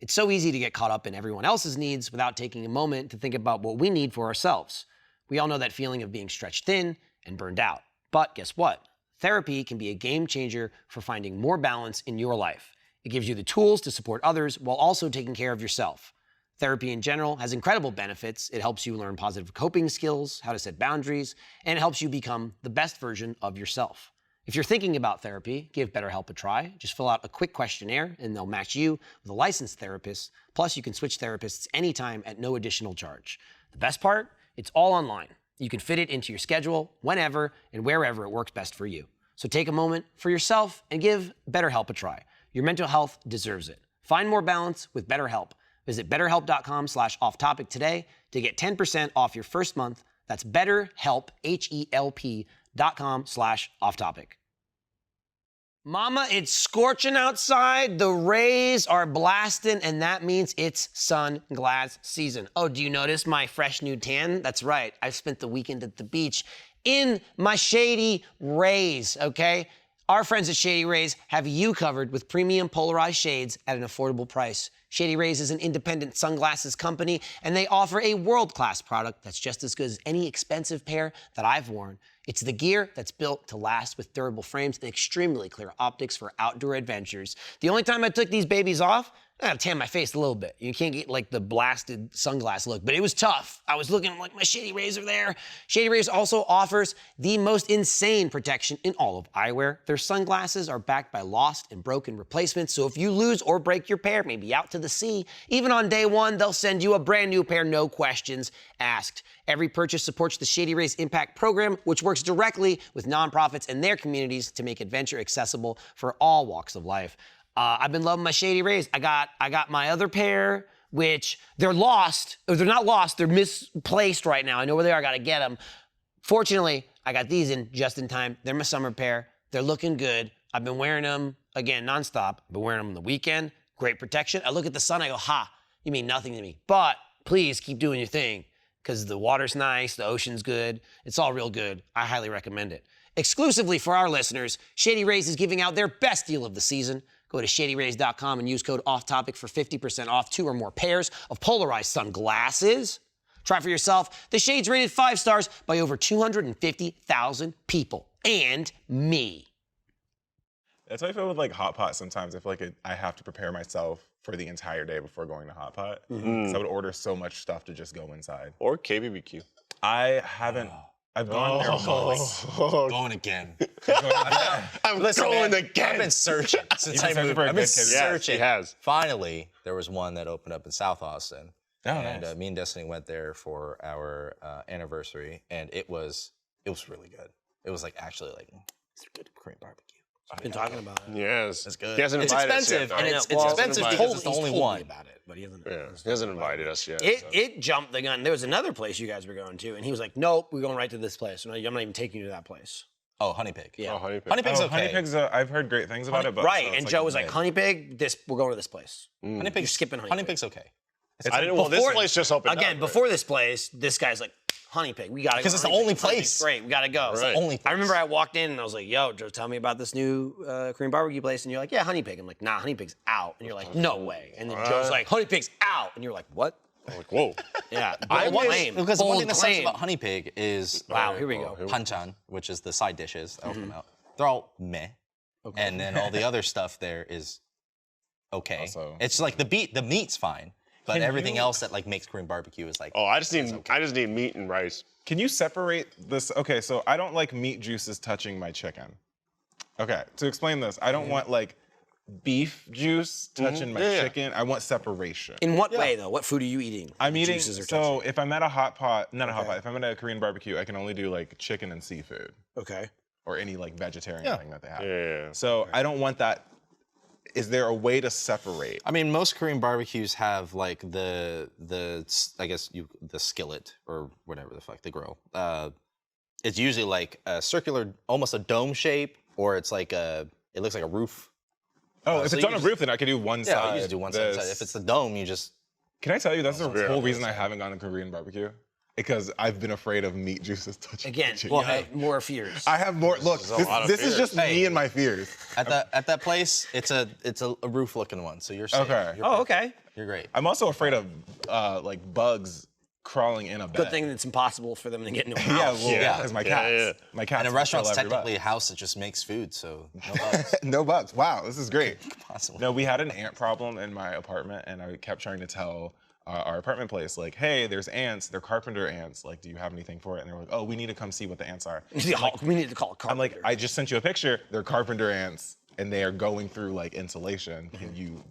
It's so easy to get caught up in everyone else's needs without taking a moment to think about what we need for ourselves. We all know that feeling of being stretched thin and burned out. But guess what? Therapy can be a game changer for finding more balance in your life. It gives you the tools to support others while also taking care of yourself. Therapy in general has incredible benefits. It helps you learn positive coping skills, how to set boundaries, and it helps you become the best version of yourself. If you're thinking about therapy, give BetterHelp a try. Just fill out a quick questionnaire and they'll match you with a licensed therapist. Plus, you can switch therapists anytime at no additional charge. The best part? It's all online. You can fit it into your schedule whenever and wherever it works best for you. So take a moment for yourself and give BetterHelp a try. Your mental health deserves it. Find more balance with BetterHelp. Visit betterhelp.com/offtopic today to get 10% off your first month. That's BetterHelp, HELP.com/offtopic. Mama, it's scorching outside. The rays are blasting, and that means it's sunglass season. Oh, do you notice my fresh new tan? That's right. I spent the weekend at the beach in my Shady Rays, okay? Our friends at Shady Rays have you covered with premium polarized shades at an affordable price. Shady Rays is an independent sunglasses company, and they offer a world-class product that's just as good as any expensive pair that I've worn. It's the gear that's built to last with durable frames and extremely clear optics for outdoor adventures. The only time I took these babies off, I had to tan my face a little bit. You can't get like the blasted sunglass look, but it was tough. I was looking like my Shady Rays are there. Shady Rays also offers the most insane protection in all of eyewear. Their sunglasses are backed by lost and broken replacements, so if you lose or break your pair, maybe out to the sea, even on day one, they'll send you a brand new pair, no questions asked. Every purchase supports the Shady Rays Impact Program, which works directly with nonprofits and their communities to make adventure accessible for all walks of life. I've been loving my Shady Rays. I got my other pair, which they're lost, or they're not lost, they're misplaced right now. I know where they are, I gotta get them. Fortunately, I got these in just in time. They're my summer pair. They're looking good. I've been wearing them, again, nonstop. I've been wearing them on the weekend. Great protection. I look at the sun, I go, ha, you mean nothing to me. But please keep doing your thing, because the water's nice, the ocean's good. It's all real good. I highly recommend it. Exclusively for our listeners, Shady Rays is giving out their best deal of the season. Go to shadyrays.com and use code OFFTOPIC for 50% off 2 or more pairs of polarized sunglasses. Try for yourself. The shade's rated 5 stars by over 250,000 people. And me. That's how I feel with like hot pot sometimes. I feel like I have to prepare myself for the entire day before going to hot pot. So I would order so much stuff to just go inside. Or KBBQ. I haven't I've gone there once. Going again. I'm Listen, going man, again. I've been searching since I been searching moved. for a I've been good kid. Yes, searching. he has. Finally, there was one that opened up in South Austin. Oh, and nice. me and Destiny went there for our anniversary, and it was really good. It was like actually like it's good Korean barbecue. I've been talking about it. Yes. It's good. He hasn't It's invited expensive, us yet, and though. it's Well, expensive he's because it's the He's only told one. me about it, but he hasn't. Yeah, he hasn't invited us yet. so. It jumped the gun. There was another place you guys were going to, and he was like, "Nope, we're going right to this place. No, I'm not even taking you to that place." Oh, Honey Pig. Yeah. Oh, honey pig. Honey Pig's Oh, okay. Honey Pig's, I've heard great things about it, but Right, so it's and Joe was like, mid. "Honey Pig, we're going to this place." Honey Pig's skipping Honey Pig. Pig's okay. I didn't. Well, this Before- place just opened Again, up, before this place, this guy's like, Honey Pig, we gotta go. Because it's the Honey only Pig. Honey Pig's place. Great, we gotta go. Right. Only I remember I walked in and I was like, "Yo, Joe, tell me about this new Korean barbecue place." And you're like, "Yeah, Honey Pig." I'm like, "Nah, Honey Pig's out." And you're like, "No way." And then Joe's like, "Honey Pig's out." And you're like, "What?" I'm like, whoa. Yeah, I bold claim. because the one Bold thing that sucks claim. about Honey Pig is Wow, here we go. panchan, which is the side dishes that come out. They're all meh, and then all the other stuff there is okay. Also- It's like the meat's fine, but Can everything you- else that like makes Korean barbecue is like. Oh, I just need meat and rice. Can you separate this? Okay, so I don't like meat juices touching my chicken. Okay, to explain this, I don't want like beef juice touching my Yeah. chicken. I want separation. In what way though? What food are you eating? I'm eating, Juices are so touching. if I'm at a hot pot, not a hot pot, if I'm at a Korean barbecue, I can only do like chicken and seafood Okay. or any like vegetarian thing that they have. Yeah. So I don't want that. Is there a way to separate? I mean, most Korean barbecues have like the skillet or whatever the fuck, the grill. It's usually like a circular, almost a dome shape, or it's like it looks like a roof. Oh, if so it's you on a just- roof, then I can do one Yeah, side. you just do one this. side. If it's the dome, you just. Can I tell you that's the Yeah. whole reason I haven't gone to Korean barbecue? Because I've been afraid of meat juices touching Again, my chicken. you have more fears. I have more. Look, is a lot of this is fears. just me and my fears. At that place, it's a roof looking one, so you're safe. Okay. You're, Oh, okay. you're great. I'm also afraid of like bugs crawling in a bed. Good thing it's impossible for them to get into a Yeah, house. well, Yeah. because my Yeah, cats. yeah. My cats. And a will restaurant's kill every bug. technically a house that just makes food, so no bugs. No bugs. Wow, this is great. Possible. No, we had an ant problem in my apartment, and I kept trying to tell our apartment place, like, hey, there's ants. They're carpenter ants. Like, do you have anything for it? And they're like, oh, we need to come see what the ants are. We need to call a carpenter. I'm like, I just sent you a picture. They're carpenter ants, and they are going through like insulation. Can you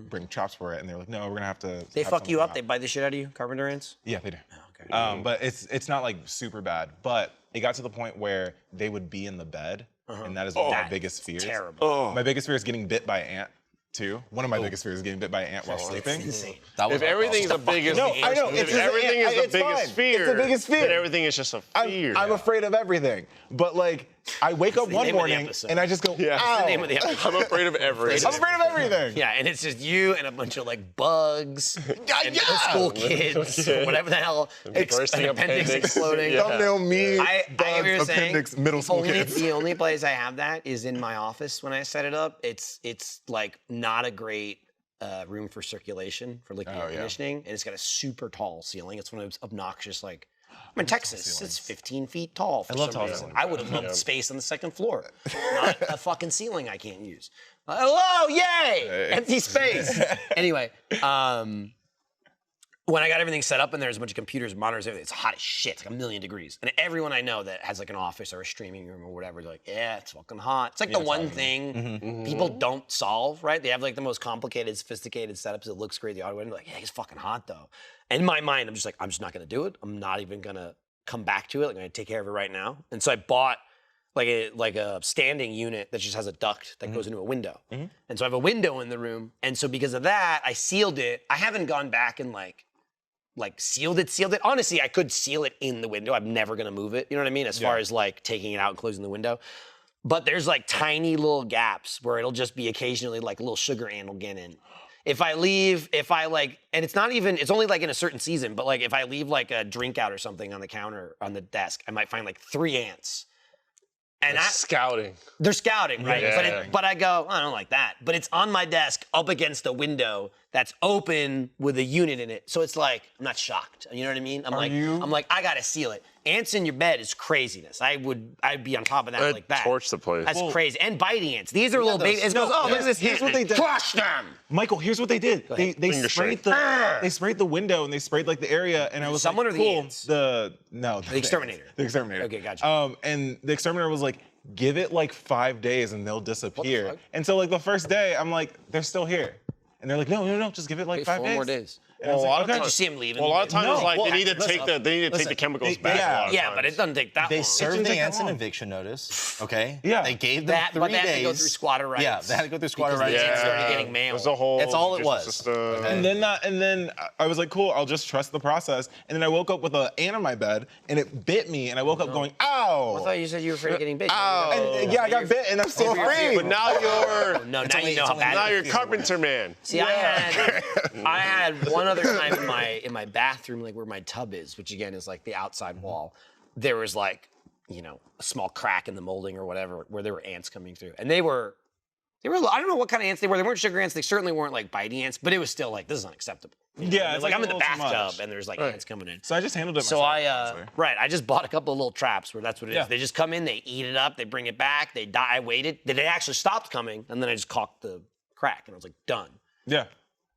bring chops for it? And they're like, no, we're gonna have to. They have fuck you someone up. They bite the shit out of you, carpenter ants. Yeah, they do. Okay. But it's not like super bad. But it got to the point where they would be in the bed, and that is one of my biggest fears. Terrible. My biggest fear is getting bit by an ant, too. One of my biggest fears is getting bit by an ant while sleeping. Insane. That was If everything's the biggest, No, I know, if it's just- everything is the it's biggest fine. fear, It's the biggest fear. then everything is just a fear. I'm afraid of everything. But like, I wake up the one name of the morning episode. and I just go, Yeah. ow. That's the name of the episode. I'm afraid of everything. I'm afraid of everything. Yeah, and it's just you and a bunch of like bugs and middle school kids, or whatever the hell. Bursting An appendix appendix. exploding. Yeah. Thumbnail me, I hear what you're bugs, saying. appendix, middle school kids. The only place I have that is in my office when I set it up. It's like not a great room for circulation for like air yeah. conditioning, and it's got a super tall ceiling. It's one of those obnoxious like. I'm in Texas. It's 15 feet tall for love some tall reason. ceilings. I would have loved space on the second floor, not a fucking ceiling I can't use. Hello, yay! Empty space. Anyway, when I got everything set up and there's a bunch of computers, monitors, everything, it's hot as shit. It's like 1,000,000 degrees. And everyone I know that has like an office or a streaming room or whatever, they're like, yeah, it's fucking hot. It's like the one thing people don't solve, right? They have like the most complicated, sophisticated setups. It looks great. The audio window, like, yeah, it's fucking hot though. In my mind, I'm just like, I'm just not gonna do it. I'm not even gonna come back to it. I'm gonna take care of it right now. And so I bought like a standing unit that just has a duct that goes into a window. And so I have a window in the room. And so because of that, I sealed it. I haven't gone back and like sealed it. Honestly, I could seal it in the window. I'm never gonna move it. You know what I mean? As far as like taking it out and closing the window. But there's like tiny little gaps where it'll just be occasionally like a little sugar ant will get in. If I leave, and it's not even, it's only like in a certain season, but like if I leave like a drink out or something on the counter, on the desk, I might find like 3 ants. And Scouting. they're scouting, right? Yeah. But I go, I don't like that. But it's on my desk up against a window that's open with a unit in it. So it's like, I'm not shocked. You know what I mean? I'm like, I gotta seal it. Ants in your bed is craziness. I'd be on top of that I'd like that. torch the place. That's crazy. And biting ants. These are little babies. It goes, oh, look at this Here's ant. what they did. Crush them. Michael, here's what they did. They Finger sprayed strike. they sprayed the window and they sprayed like the area, and I was Someone like, or the cool. ants? The exterminator. The exterminator. Okay, gotcha. And the exterminator was like, give it like 5 days and they'll disappear. fuck? And so like the first day, I'm like, they're still here, and they're like, no, just give it like Wait, 5 4 days. more days. And I was like, okay. Did you see him leaving? Well, a lot of times No, it's like well, they need to take the chemicals back. yeah. a lot of Yeah, times. but it doesn't take that They long. served didn't the take that ants an long. eviction notice. Okay. Yeah. They gave them That, 3 but days. they had to go through squatter rights. Yeah, they had to go through squatter Because rights. the ants Yeah. started getting mail. There's a whole That's all it was. system. Okay. And then I was like, cool, I'll just trust the process. And then I woke up with an ant on my bed, and it bit me, and I woke up going, ow! I thought you said you were afraid of getting bit. Ow. And, yeah, I got bit, and I'm still afraid. But now you're No, now you know how bad now it you're feels. carpenter man. See, I had one other time in my bathroom, like where my tub is, which again is like the outside wall. There was like, a small crack in the molding or whatever, where there were ants coming through, and they were. I don't know what kind of ants they were. They weren't sugar ants. They certainly weren't like biting ants, but it was still like, this is unacceptable. Yeah, It's like I'm in the a little too bathtub much. and there's like ants coming in. So I just handled it So myself. honestly. I just bought a couple of little traps where that's what it is. Yeah. They just come in, they eat it up, they bring it back, they die. I waited. Then it actually stopped coming, and then I just caulked the crack, and I was like, done. Yeah.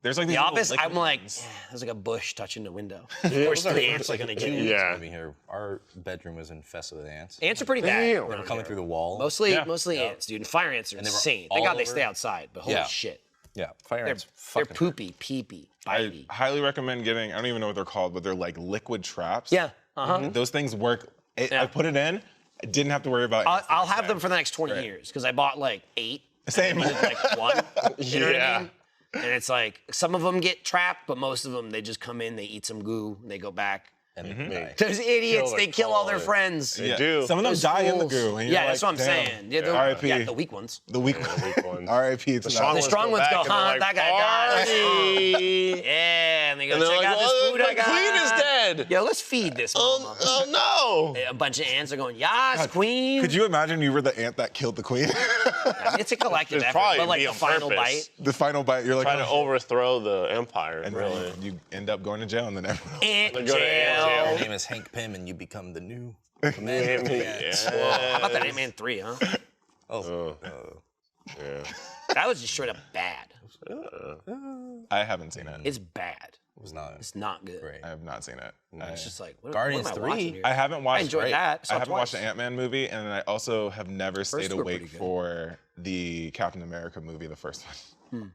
There's like these The little office, liquid I'm like, ones. there's like a bush touching the window. Of course, the ants are gonna get in. Yeah. Living here, our bedroom was infested with ants. Ants are pretty bad. Damn. around They were coming here. through the wall. Mostly ants, dude. And fire ants are they were insane. all Thank God they over. stay outside, but holy Yeah. shit. Yeah, fire They're, ants. they're fucking poopy, peepy, bitey. I highly recommend getting, I don't even know what they're called, but they're like liquid traps. Yeah, uh-huh. Those things work. Yeah. I put it in, I didn't have to worry about ants the I'll next have day. them for the next 20 years, because I bought like 8. Same. I needed like 1. You know what I Yeah. mean? And it's like, some of them get trapped, but most of them, they just come in, they eat some goo, and they go back. And they die. Those idiots, the they kill all their collar. friends. They do. Some of them Those die in the fools. goo. And you're Yeah, like, that's what I'm damn. saying. Yeah, R.I.P. Yeah, the weak ones. The weak weak ones. R.I.P. to The that. strong The strong ones back go, and they're huh, like, that guy died. "Party." Yeah, and they go, And they're check like, out this "Oh, food my I got. queen is dead." Yo, let's feed this mama. Oh no! A bunch of ants are going, yas, queen. Could you imagine you were the ant that killed the queen? I mean, it's a collective It'd effort, probably but like be the on final purpose. bite. The final bite, you're like, Trying to oh, overthrow the empire. and really. you end up going to jail, and then everyone. Ant They go to jail. ant Your jail. name is Hank Pym, and you become the new Yeah. commander. of the ants. How about that Ant-Man 3, huh? Oh, Yeah. That was just straight up bad. I haven't seen it. It's bad. it was not It's not good. great. I have not seen it. It's just like, what, Guardians what am I 3? watching here? I haven't watched. I enjoyed that. Saw I it haven't watched the twice. Ant-Man movie, and I also have never stayed two were awake pretty good. for the Captain America movie, the first one. Hmm.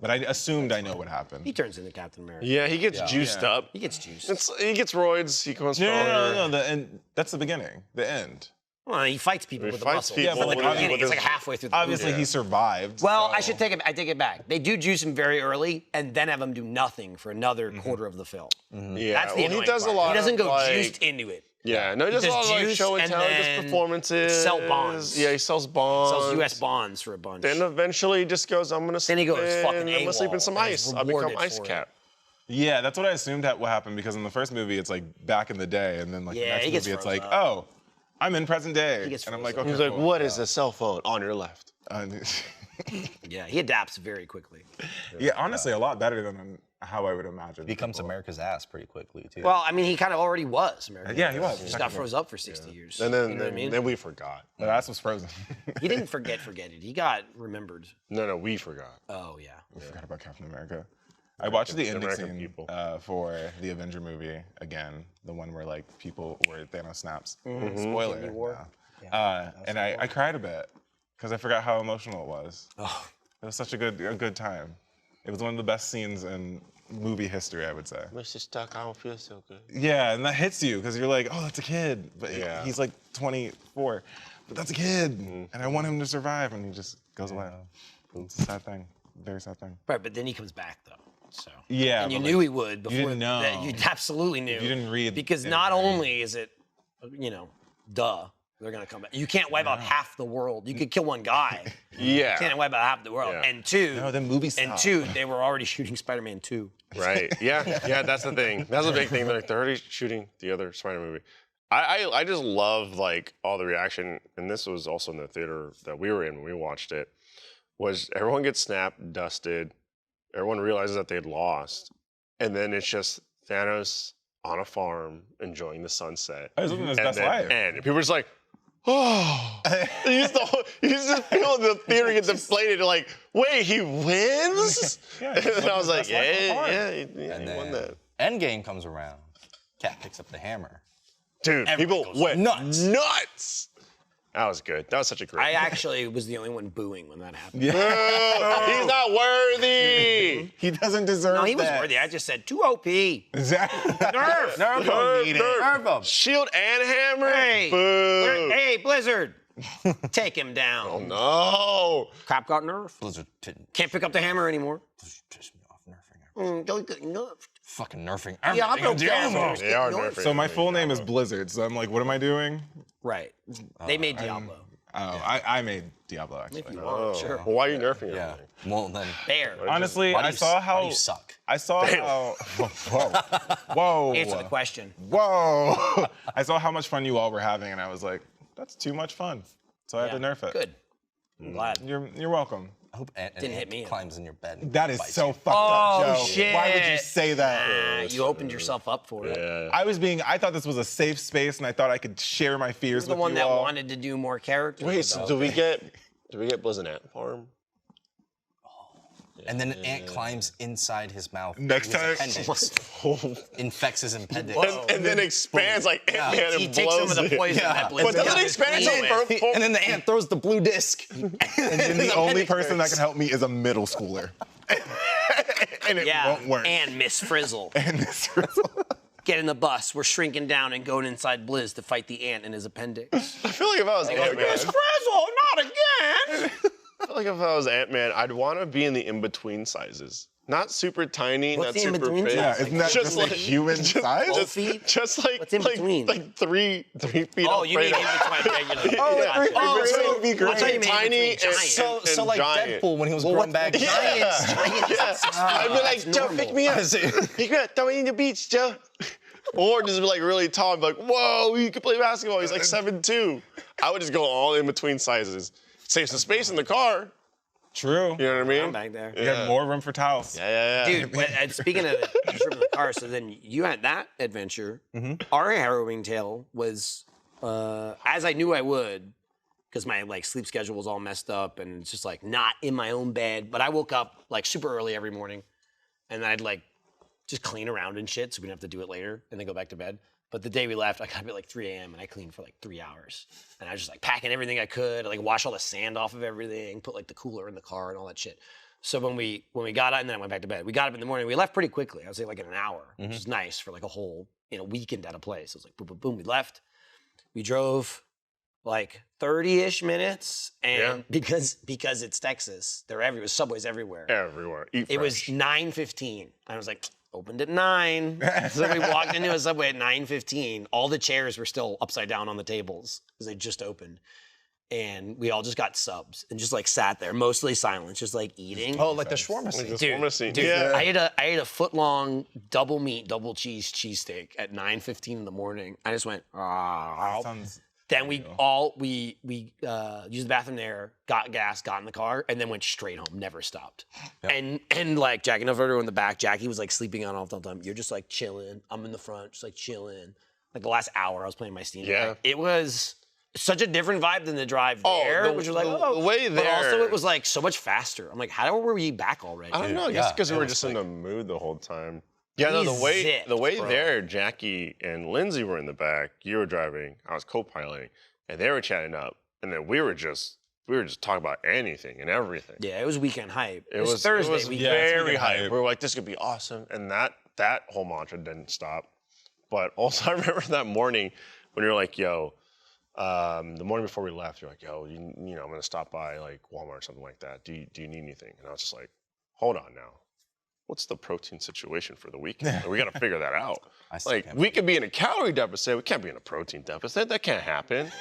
But I assumed I know what happened. He turns into Captain America. Yeah, he gets juiced Yeah. up. He gets juiced. He gets roids. He comes No, stronger. no. The end. That's the beginning. The end. Well, he fights people He with the fights muscles. people But like with the his- beginning, with it's like his- halfway through the Obviously, movie. he survived. Well, I so- take it back. They do juice him very early, and then have him do nothing for another quarter of the film. Yeah, That's the well, he annoying does part. a lot. He doesn't of, go like, juiced into it. Yeah, no, he does a does lot of like juice show and and tell, he does then performances. sell bonds. Yeah, he sells bonds. Sells U.S. bonds for a bunch. Then eventually he just goes, I'm gonna sleep Then he goes in, fucking I'm gonna sleep in AWOL, some and is ice. I become rewarded ice for it. cap. Yeah, that's what I assumed that would happen because in the first movie it's like back in the day, and then like Yeah, the next he gets movie it's froze like, up. oh, I'm in present day, He gets and I'm froze like, up. okay, He's like, cool. what is a cell phone on your left? Yeah, he adapts very quickly. Yeah, honestly, a lot better than how I would imagine. Becomes people. America's ass pretty quickly too. Well, I mean, he kind of already was American. Yeah, he was. He just got froze up for 60 years. And then, you know what I mean? then we forgot. The ass was frozen. He didn't forget it. He got remembered. No, we forgot. Oh, yeah. I forgot about Captain America. I watched the ending American scene people. for the Avenger movie again, the one where like where Thanos snaps. Spoiler. Infinity War. And I cried a bit because I forgot how emotional it was. Oh. It was such a good time. It was one of the best scenes in movie history, I would say. Mr. Stuck, I don't feel so good. Yeah, and that hits you because you're like, oh, that's a kid, but Yeah. he's like 24, but that's a kid, and I want him to survive, and he just goes away. It's a sad thing, very sad thing. Right, but then he comes back, though. So. Yeah, And you but, knew like, he would before. didn't know. You absolutely knew. You didn't read Because it, not right? only is it, duh, they're going to come back. You can't wipe out half the world. You could kill one guy. Yeah. You can't wipe out half the world. Yeah. And two. No, the movie And stopped. two, they were already shooting Spider-Man 2. Right. Yeah, that's the thing. That's a big thing. They're already shooting the other Spider movie. I just love like all the reaction, and this was also in the theater that we were in when we watched it, was everyone gets snapped, dusted, everyone realizes that they'd lost, and then it's just Thanos on a farm enjoying the sunset. I was living his And best then life. and people are just like, oh. you just feel the theater get deflated. Like, wait, he wins? Yeah, and he's then I was living like, his best life on a farm. yeah, And he won then that. Endgame comes around. Cat picks up the hammer. Dude, Everyone people goes went nuts. nuts. That was good. That was such a great. I actually was the only one booing when that happened. He's not worthy. He doesn't deserve No, he was that. worthy. I just said too OP. Exactly. Nerf. Nerf him. Nerf him. Shield and hammer. Hey, Boo. hey, Blizzard, take him down. Oh no. Crap got nerfed. Blizzard Can't pick up the hammer anymore. pissed me off. Nerfing. Don't get nerfed. Fucking nerfing Yeah, I'm everything. no They are nerfing. So my full name is Blizzard. So I'm like, what am I doing? Right. They made Diablo. Oh, I made Diablo actually. Oh. Sure. Well, why are you nerfing Yeah. everything? Well then. Bear. Honestly, Why do I you- saw why how do you suck? I saw how. Whoa. Answer the question. Whoa. I saw how much fun you all were having, and I was like, that's too much fun. So I had to nerf it. Good. I'm glad. You're welcome. I hope an Didn't hit me. climbs in your bed. That is bites so you. fucked up, Joe. shit. Why would you say that? You opened yourself up for it. Yeah. I thought this was a safe space, and I thought I could share my fears The with one you that all. wanted to do more characters. Wait, so do we get Blizz an ant farm? And then an ant climbs inside his mouth. Next His time- appendix infects his appendix. And then expands like Ant-Man and He takes some blows of the it. poison Yeah. that But Blizz doesn't got. it expand Clean so it. And then the ant throws the blue disc. And then the only person that can help me is a middle schooler. And it Yeah, won't work. and Miss Frizzle. And this Get in the bus. We're shrinking down and going inside Blizz to fight the ant in his appendix. I feel like if I was Ant-Man, Frizzle, not again! I feel like if I was Ant-Man, I'd want to be in the in-between sizes. Not super tiny, What's not the super in-between big. Yeah, size? isn't that just like human size? Both feet? Just like, What's in between? like 3 feet Oh, off you mean in Fredo. between regular? Oh, Gotcha. that would be great. I thought you meant in Tiny between and- giant. So like giant. Deadpool when he was growing back. Giants. I'd be like, Joe, pick me up. Pick me up, throw me in the beach, Joe. Or just be like really tall and be like, whoa, you can play basketball. He's like 7'2". I would just go all in between sizes. Save some space in the car. True. You know what I mean? I'm back there. You have more room for towels. Yeah. Dude, and speaking of the trip in the car, so then you had that adventure. Our harrowing tale was, as I knew I would, because my like sleep schedule was all messed up and it's just like not in my own bed. But I woke up like super early every morning, and I'd like just clean around and shit, so we didn't have to do it later, and then go back to bed. But the day we left, I got up at like 3 a.m. and I cleaned for like 3 hours. And I was just like packing everything I could, like wash all the sand off of everything, put like the cooler in the car and all that shit. So when we got out, and then I went back to bed. We got up in the morning. We left pretty quickly. I would say like in an hour, which is nice for like a whole weekend at a place. It was like boom, boom, boom. We left. We drove like 30-ish minutes, and because it's Texas, they're everywhere. Subways everywhere. Everywhere. Eat It was fresh. 9:15. I was like, opened at 9. So we walked into a Subway at 9:15. All the chairs were still upside down on the tables because they just opened. And we all just got subs and just like sat there, mostly silent, just like eating. Oh, like the shawarma Like scene. this Dude, warmer scene. dude, Yeah. I ate a foot-long double meat, double cheese cheesesteak at 9:15 in the morning. I just went, Sounds Then we used the bathroom there, got gas, got in the car, and then went straight home. Never stopped. And like Jackie and Alberto in the back. Jackie was like sleeping on all the time. You're just like chilling. I'm in the front, just like chilling. Like the last hour, I was playing my Steam Deck. Yeah. It was such a different vibe than the drive there, which was like, the way but also there- it was like so much faster. I'm like, how were we back already? I don't know. I guess Yeah, because we it were was just in like- the mood the whole time. Yeah, no, We the way zipped, bro. there, Jackie and Lindsay were in the back. You were driving. I was co-piloting, and they were chatting up. And then we were just talking about anything and everything. Yeah, it was weekend hype. It was Thursday. It was weekend. very weekend hype. hype. We were like, this could be awesome, and that whole mantra didn't stop. But also, I remember that morning when you were like, yo. The morning before we left, you're like, yo, you know, I'm gonna stop by like Walmart or something like that. Do you need anything? And I was just like, hold on now. What's the protein situation for the weekend? Like, we gotta figure that out. I still Like, can't we could be in a calorie deficit. We can't be in a protein deficit. That can't happen.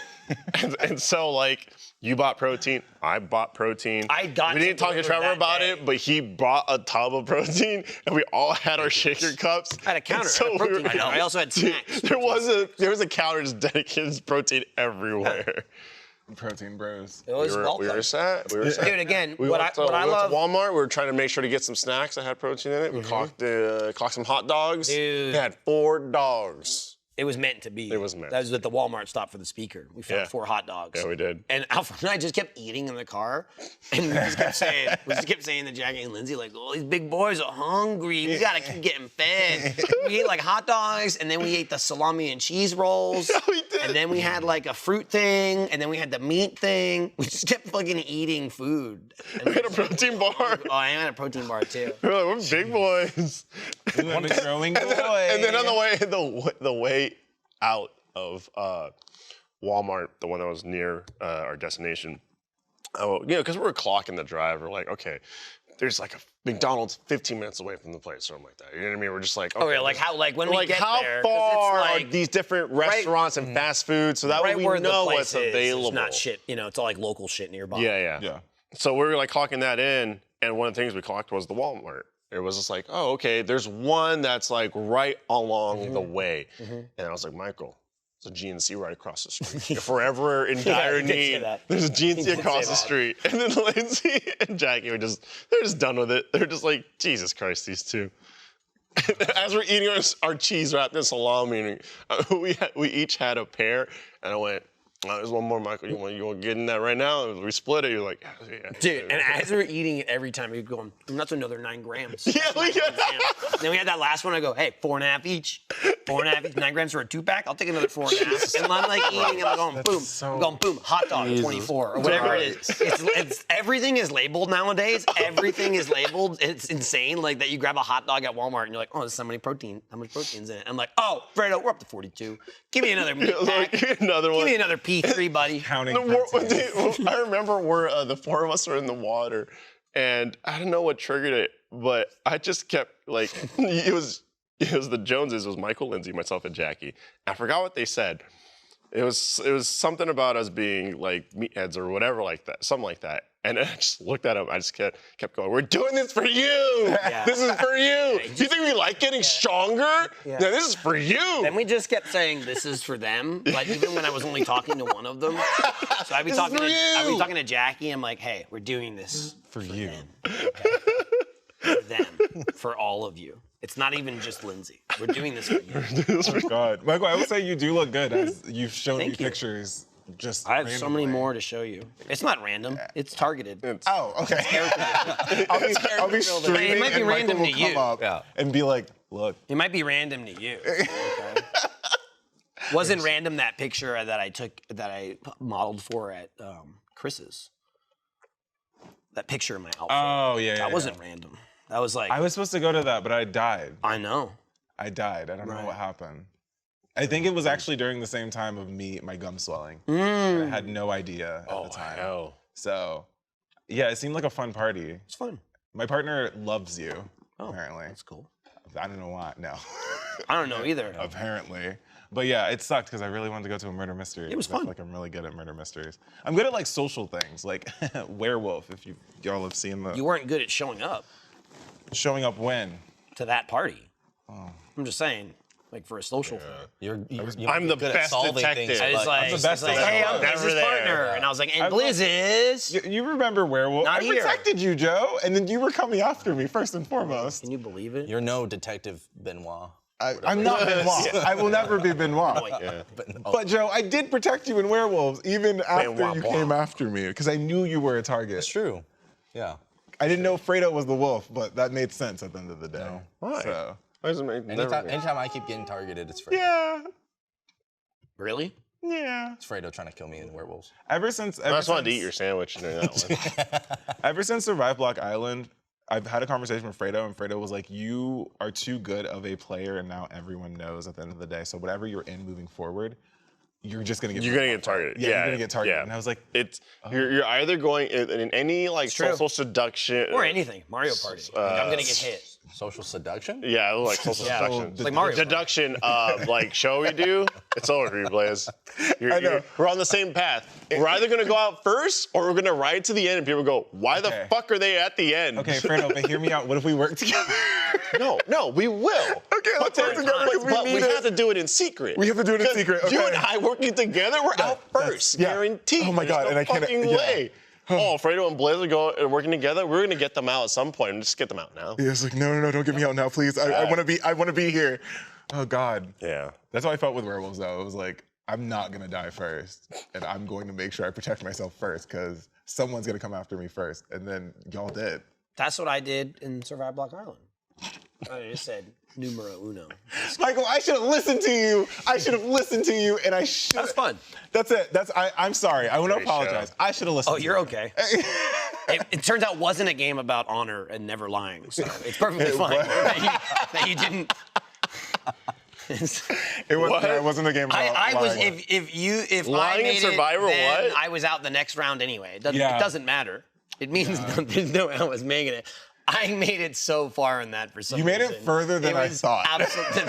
and so, like, you bought protein. I bought protein. I got We didn't talk to delivered Trevor that about day. it, but he bought a tub of protein, and we all had our shaker cups. I had a counter, And so I had a protein we were- counter. I also had snacks. There was a counter just dedicated to protein everywhere. Protein bros. It was well we were done. set. We were set. Dude, again, We what went I to love. Walmart. We were trying to make sure to get some snacks that had protein in it. We clocked some hot dogs. Dude. They had 4 dogs. It was meant to be. It was meant That was at the Walmart stop for the speaker. We found Yeah. 4 hot dogs. Yeah, we did. And Alfred and I just kept eating in the car, and we just kept saying to Jackie and Lindsay, like, "Oh, these big boys are hungry. We gotta keep getting fed." We ate like hot dogs, and then we ate the salami and cheese rolls. Yeah, we did. And then we had like a fruit thing, and then we had the meat thing. We just kept fucking eating food. And We had a protein bar. Oh, I had a protein bar too. We were like, we're big boys. Ooh, I'm a growing boy. And then on the way out of Walmart, the one that was near our destination, because we were clocking the drive, we're like, okay, there's like a McDonald's 15 minutes away from the place, or something like that. You know what I mean? We're just like, okay, Oh, yeah, like how, like when we like get how there, 'cause far it's are like these different restaurants and fast food, so that way right we where the know place what's is, available. it's not shit, it's all like local shit nearby. Yeah. Yeah. So we were like clocking that in, and one of the things we clocked was the Walmart. It was just like, oh, okay, there's one that's like right along the way. And I was like, Michael, there's a GNC right across the street. If we're ever in dire he did say need, that. there's a He GNC did across say the that. street. And then Lindsay and Jackie they're just done with it. They're just like, Jesus Christ, these two. As we're eating our cheese wrapped in salami, we each had a pear, and I went, oh, there's one more, Michael. You want to get in that right now? And we split it. You're like, yeah. Dude, and as we were eating it every time, we'd go, that's another 9 grams. Yeah, we got Then we had that last one. I go, hey, 4.5 each. 4.5 each. 9 grams for a 2-pack. I'll take another 4.5. And I'm like eating, and I'm going, boom. I'm going, boom. Hot dog, 24, or whatever it is. It's everything is labeled nowadays. Everything is labeled. It's insane. Like that, you grab a hot dog at Walmart, and you're like, oh, there's so many protein. How much protein's in it? I'm like, oh, Fredo, we're up to 42. Give me another meat pack. Like, another one. Give me another P3, buddy. Counting. Dude, I remember the 4 of us were in the water, and I don't know what triggered it, but I just kept like it was the Joneses. It was Michael, Lindsay, myself, and Jackie. I forgot what they said. It was something about us being like meatheads or whatever like that, something like that. And I just looked at him. I just kept going. We're doing this for you. Yeah. This is for you. Do you think we like getting stronger? Yeah. No, this is for you. Then we just kept saying this is for them. Like even when I was only talking to one of them. So I'd be talking to Jackie. I'm like, hey, we're doing this For you. for them, for all of you. It's not even just Lindsay. We're doing this for you. Oh, God. Michael, I will say you do look good as you've shown me Thank you. pictures. Just I have so many randomly. more to show you. It's not random. It's targeted. Oh, okay. I'll be streaming It might be and Michael random will to come you. up and be like, look. It might be random to you. Okay? Wasn't random that picture that I took, that I modeled for at Chris's. That picture in my outfit. Oh, yeah. That wasn't random. That was like, I was supposed to go to that, but I died. I know. I died. I don't know Right. what happened. I think it was actually during the same time of my gum swelling. Mm. I had no idea at the time. hell. So, yeah, it seemed like a fun party. It's fun. My partner loves you, Oh, apparently. that's cool. I don't know why. No. I don't know either. Apparently. But yeah, it sucked because I really wanted to go to a murder mystery. It was 'cause I fun. feel like I'm really good at murder mysteries. I'm good at like social things, like werewolf, if y'all have seen the You weren't good at showing up showing up when. to that party. Oh. I'm just saying, like for a social thing. You're I'm the good at best solving detective. things. I was but- like, the best it's like, at hey, that. I'm Never Blizz's there. partner. And I was like, and I Blizz is. You remember werewolf? Not I here. protected you, Joe, and then you were coming after me first and foremost. Can you believe it? You're no detective Benoit. I'm not Benoit. I will never be Benoit. Yeah. But Joe, I did protect you in werewolves even after Benoit you blah. came after me because I knew you were a target. It's true. Yeah. I didn't know Fredo was the wolf, but that made sense at the end of the day. Why? So, Why does it make Anytime I keep getting targeted, it's Fredo. yeah, Really? yeah. It's Fredo trying to kill me in werewolves. Ever since I just wanted to eat your sandwich during that one. Ever since Survive Block Island, I've had a conversation with Fredo, and Fredo was like, "You are too good of a player, and now everyone knows at the end of the day. So whatever you're in moving forward, you're just gonna get You're gonna get targeted. Yeah, you're gonna get targeted." Yeah. And I was like, It's you're either going in any like true. social seduction Or anything. Mario Party. Like, I'm going to get hit. Social seduction? Yeah, it looked like social Yeah. seduction. It's like Mario. Deduction of like show we do. It's over for you, Blizz. We're on the same path. We're either gonna go out first or we're gonna ride to the end and people go, why the fuck are they at the end? Okay, Fredo, but hear me out. What if we work together? No, we will. Okay, let's work together because But we we need have to do it in secret. We have to do it in 'Cause secret. You Okay. and I working together, we're out first. yeah. Guaranteed. Oh my God, There's no and I can't- fucking yeah. way. Oh, Fredo and Blizz are working together. We're gonna get them out at some point and just get them out now. Yeah, it's like, no, don't get me out now, please. I want to be here. Oh God. Yeah. That's how I felt with werewolves, though. It was like, I'm not gonna die first, and I'm going to make sure I protect myself first, because someone's gonna come after me first, and then y'all did. That's what I did in Survive Block Island. I just said numero uno. Michael, I should have listened to you. And I should. That's fun. That's it. I'm sorry. I want to Great apologize. show. I should have listened. Oh, you're okay. It turns out it wasn't a game about honor and never lying, so it's perfectly fine that you didn't. It wasn't a game. I was lying. if I Lying in made Survivor, it, then what? I was out the next round anyway. It Yeah. doesn't matter. It means there's no way I was making it. I made it so far in that for some You made it reason. further than I was thought.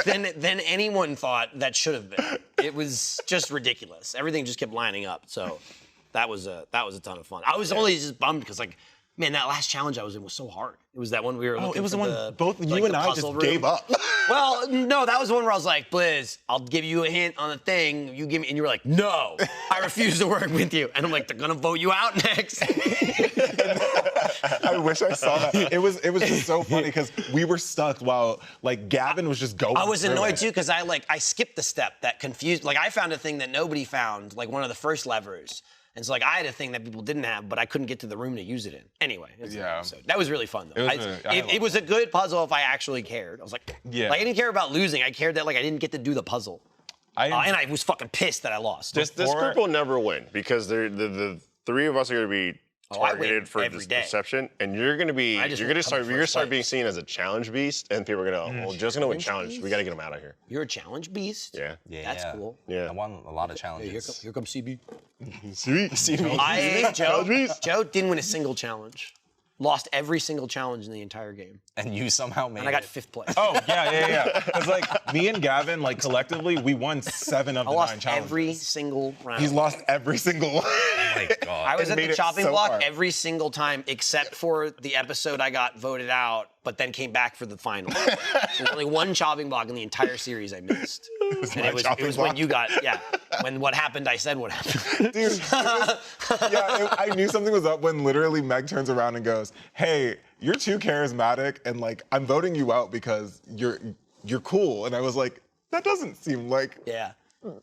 than anyone thought that should have been. It was just ridiculous. Everything just kept lining up. So that was a ton of fun. I was only just bummed because man, that last challenge I was in was so hard. It was that one we were looking it was for the one both you and the I puzzle just room. gave up. Well, no, that was the one where I was like, Blizz, I'll give you a hint on the thing. You give me, and you were like, no, I refuse to work with you. And I'm like, they're gonna vote you out next. I wish I saw that. It was just so funny because we were stuck while like Gavin was just going. I was through annoyed it. too because I skipped the step that confused. Like I found a thing that nobody found, like one of the first levers. And so like I had a thing that people didn't have, but I couldn't get to the room to use it in. Anyway, Yeah. So that was really fun though. It It was a good puzzle if I actually cared. I was like, Yeah. like I didn't care about losing. I cared that like I didn't get to do the puzzle. And I was fucking pissed that I lost. This group will never win because the three of us are gonna be I win targeted for every day. deception, and you're gonna start being seen as a challenge beast, and people are gonna well, Joe's gonna win challenge. We gotta get him out of here. You're a challenge beast. Yeah. That's cool. Yeah. I won a lot of Hey, challenges. here comes CB. See me. Joe didn't win a single challenge. Lost every single challenge in the entire game. And you somehow made And I got it. 5th place. Oh yeah. Because like me and Gavin, like collectively, we won 7 of I the 9 lost challenges. every single round. He's lost every single one. Oh my God. I was and at made the it chopping so block far. every single time except for the episode I got voted out, but then came back for the final. There's only one chopping block in the entire series I missed. And my it was chopping when block. you got, when what happened, I said what happened. Dude, I knew something was up when literally Meg turns around and goes, "Hey, you're too charismatic, and like I'm voting you out because you're cool." And I was like, "That doesn't seem like." Yeah.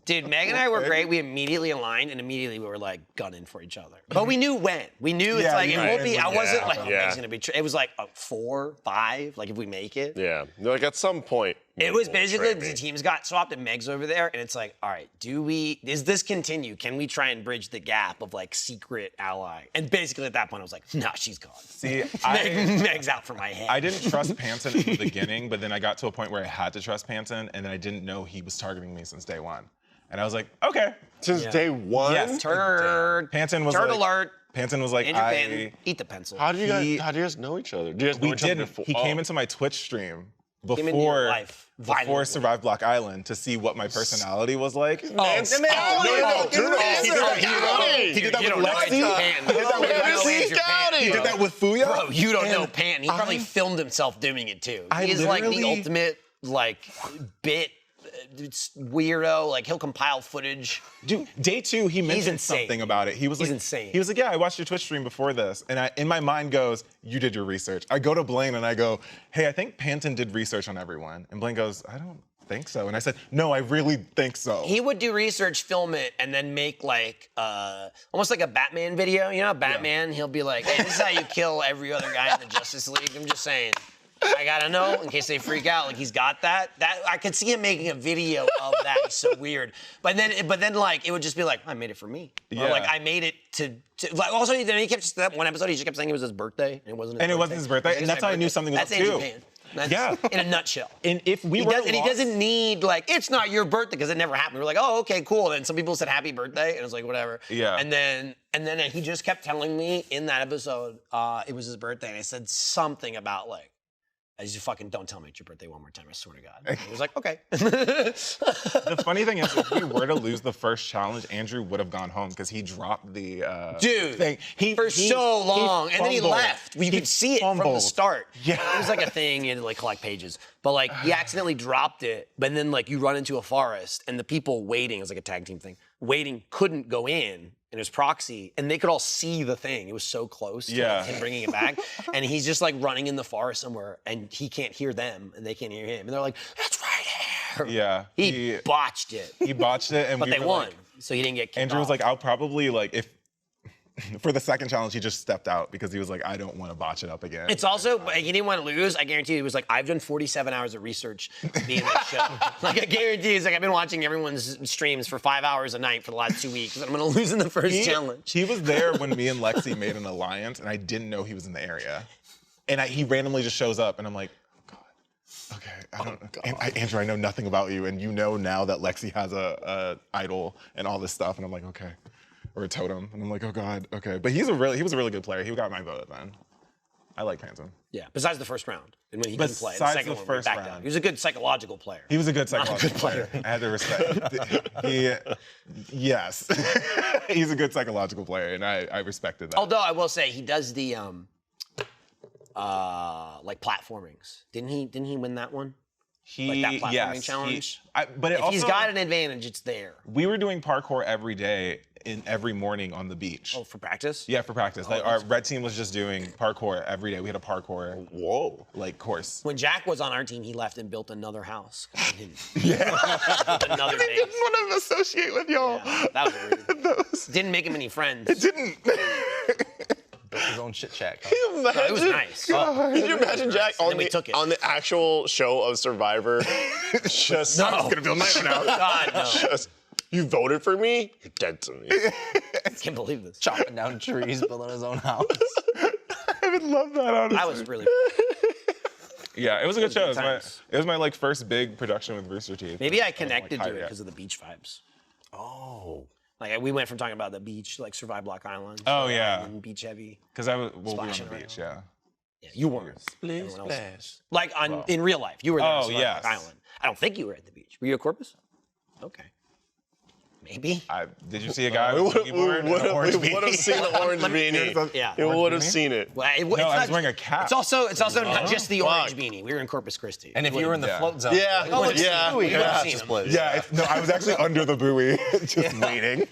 Dude, Meg and I were great. We immediately aligned, and immediately we were like gunning for each other. But we knew when. We knew it's Yeah, like, you it knew won't be, when. I wasn't Yeah. like, oh, Yeah. Meg's gonna be, it was like a 4, 5, like if we make it. Yeah. Like at some point. It was will basically betray the me. teams got swapped and Meg's over there, and it's like, all right, does this continue? Can we try and bridge the gap of like secret ally? And basically at that point, I was like, nah, she's gone. See, Meg's out for my head. I didn't trust Panton in the beginning, but then I got to a point where I had to trust Panton, and then I didn't know he was targeting me since day one. And I was like, okay. Since day one. Yes. Turd. Panton was Turd like, alert. Panton was like, Andrew Panton, eat the pencil. How do you guys know each other? Do you guys know We each other didn't. before? He came into my Twitch stream Came into your before life violently. Survive Block Island to see what my personality was like. Man, no, He did that You with don't know Lexi. Andrew Panton. You don't know Andrew Panton. He did that with Fuya. Bro, you don't know And Panton. He probably filmed himself doing it too. I He's like the literally- ultimate like bit weirdo. Like he'll compile footage. Dude, day 2, he mentioned insane. something about it. He was He's like, insane. He was like, yeah, I watched your Twitch stream before this, and in my mind goes, you did your research. I go to Blaine and I go, hey, I think Panton did research on everyone, and Blaine goes, I don't think so, and I said, no, I really think so. He would do research, film it, and then make like almost like a Batman video. You know, Batman. He'll be like, "Hey, this is how you kill every other guy in the Justice League." I'm just saying. I gotta know in case they freak out. Like he's got that. That I could see him making a video of that. He's so weird. But then like it would just be like, I made it for me. Or like I made it to like. Also, then he kept just that one episode. He just kept saying it was his birthday, and it wasn't. And it wasn't his birthday, and that's how I knew something was That's up, Andrew too. Pan. That's, Yeah. In a nutshell. And if we He were does, and he lost- doesn't need like it's not your birthday because it never happened. We were like, oh, okay, cool. And then some people said happy birthday, and it was like whatever. Yeah. And then he just kept telling me in that episode it was his birthday, and I said something about like I just fucking don't tell me it's your birthday one more time. I swear to God. And he was like, okay. The funny thing is, if we were to lose the first challenge, Andrew would have gone home because he dropped the Dude, thing. For so long, and then he fumbled. left. You could see it from the fumbled. start. Yeah. It was like a thing. You had to like collect pages, but like he accidentally dropped it. But then like you run into a forest, and the people waiting, it was like a tag team thing, waiting couldn't go in. And his proxy, and they could all see the thing. It was so close to like, him bringing it back. And he's just like running in the forest somewhere, and he can't hear them, and they can't hear him. And they're like, it's right here. Yeah. He botched it. He botched it, and But we they were won, like- so he didn't get kicked Andrew was off. like, I'll probably like if for the second challenge he just stepped out because he was like, I don't want to botch it up again. It's also, he didn't want to lose. I guarantee you, he was like, I've done 47 hours of research to be in this show. Like, I guarantee he's like, I've been watching everyone's streams for 5 hours a night for the last 2 weeks, and I'm going to lose in the first challenge. He was there when me and Lexi made an alliance, and I didn't know he was in the area. And he randomly just shows up, and I'm like, oh God, okay, Andrew, I know nothing about you, and you know now that Lexi has a idol and all this stuff, and I'm like, okay. Or a totem, and I'm like, oh God, okay. But he was a really good player. He got my vote then. I like Phantom. Yeah, besides the first round, and when he couldn't play. The Besides second the one, first we backed round. out. He was a good psychological player. He was a good Not a psychological good player. player. I had to respect. Yes, he's a good psychological player, and I respected that. Although I will say he does the like platformings. Didn't he win that one? Like that platforming challenge? But it If also, he's got an advantage, it's there. we were doing parkour every day every morning on the beach. Oh, for practice? Yeah, for practice. Like our red team was just doing parkour every day. We had a parkour course. When Jack was on our team, he left and built another house. He didn't. Another base. Didn't want to associate with y'all. Yeah, that was weird. Didn't make him any friends. Didn't. Built his own shit shack. No, it was nice. Could you imagine Jack then we took it. on the actual show of Survivor? Just No. I'm gonna feel nice now. God, no. Just, you voted for me? You're dead to me. I can't believe this. Chopping down trees, building his own house. I would love that, honestly. I was really. Yeah, it was a good show. good times. It was my like first big production with Rooster Teeth. Maybe I wasn't, connected like, to it hyped because of the beach vibes. Oh. Like we went from talking about the beach, like Survive Block Island. Oh, to, yeah. and beach heavy. Because I was we were on Splashing the beach, around. yeah. Yeah, you weren't. Everyone else was. Like in real life, you were there on Survive yes. Block Island. I don't think you were at the beach. Were you at Corpus? Okay. Maybe. Did you see a guy with a boogie board and an orange We would have beanie? seen the orange beanie. Yeah. You would have beanie? seen it. Well, it's No, I was not- wearing a cap. It's also not just the orange Fuck. beanie. We were in Corpus Christi. And if you were in the Yeah. float zone, Yeah. oh, it's yeah. Louis, you would've Yeah. seen him. Blizz. Yeah, no, I was actually under the buoy, just waiting.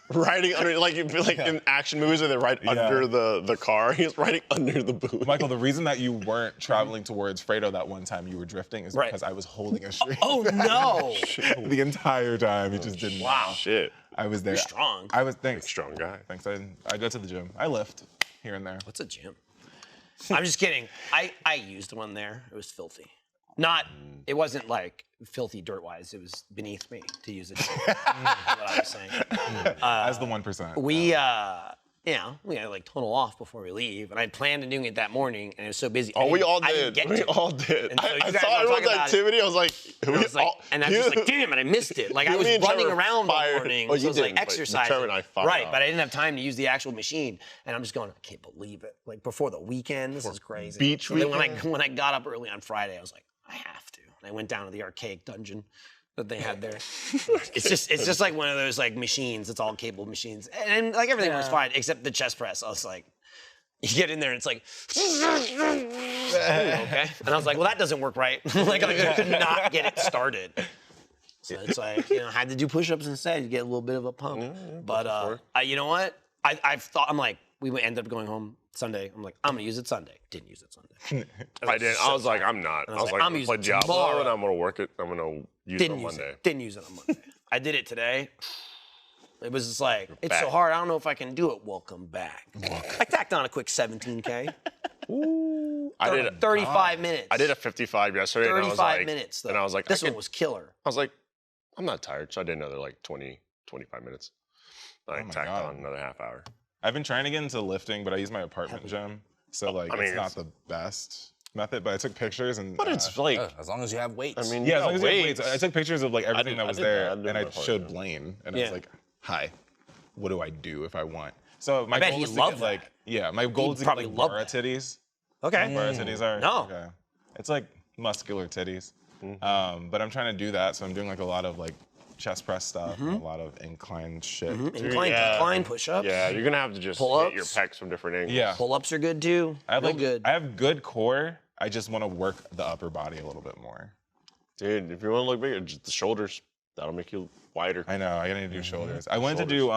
Riding under, like in action movies where they're right under the car. He was riding under the buoy. Michael, the reason that you weren't traveling towards Fredo that one time you were drifting is Right. because I was holding a string Oh no! the entire time. It just didn't. Wow. Shit. I was there. You're strong. I was thanks. Strong guy. Thanks. I go to the gym. I lift here and there. What's a gym? I'm just kidding. I used one there. It was filthy. It wasn't like filthy dirt-wise. It was beneath me to use it. What I was saying. As the 1%. We had like tunnel off before we leave, and I'd planned on doing it that morning, and it was so busy. Oh, we all I didn't did. get We to it. all did. And so you I guys saw all everyone's talk about it. activity. I was like, And I was like, damn it, I missed it. Like I You was and Trevor running around all fired- morning, well, so you I was like didn't, but exercising. Trevor and I fired right, out. but I didn't have time to use the actual machine, and I'm just going, I can't believe it. Like before the weekend, this is crazy. beach So then weekend. when I got up early on Friday, I was like, I have to. And I went down to the archaic dungeon that they had there. It's just like one of those like machines. It's all cable machines, and like everything was fine except the chest press. I was like. You get in there and it's like, okay. And I was like, well, that doesn't work right. Like I could not get it started. So it's like, had to do push-ups instead to get a little bit of a pump. But you know what? I've thought, I'm like, we ended up going home Sunday. I'm like, I'm gonna use it Sunday. Didn't use it Sunday. I did. I was like, I'm not. I was like, I'm gonna play Diablo tomorrow. and I'm gonna work it. I'm gonna use it on Monday. Didn't use it on Monday. I did it today. It was just like, it's so back. hard. I don't know if I can do it. Welcome back. I tacked on a quick 17K. I did. 35 minutes. I did a 55 yesterday. And I was 35 like, minutes though. And I was like, this one was killer. I was like, I'm not tired, so I did another like 20, 25 minutes. I my tacked God. on another half hour. I've been trying to get into lifting, but I use my apartment gym. So like I mean, it's not the best method, but I took pictures and But it's like, As long as you have weights. I mean, yeah, as you long as got you have weights. I took pictures of like everything did- that I was did there, that. I did and I my part, showed yeah. Blaine, and I Yeah. was like, "Hi, what do I do if I want?" So my bet goal he is to loved get like, that. yeah, my goal is to get probably like loved Mara that. titties. Okay. Where our titties are? No. Okay. It's like muscular titties. But I'm trying to do that, so I'm doing like a lot of like chest press stuff and a lot of incline shit. Incline push-ups. Yeah, you're gonna have to just Pull-ups? hit your pecs from different angles. Yeah. Pull-ups are good too. I have Real like good. I have good core. I just want to work the upper body a little bit more. Dude, if you want to look bigger, just the shoulders. That'll make you wider. I know. I gotta do shoulders. I went to do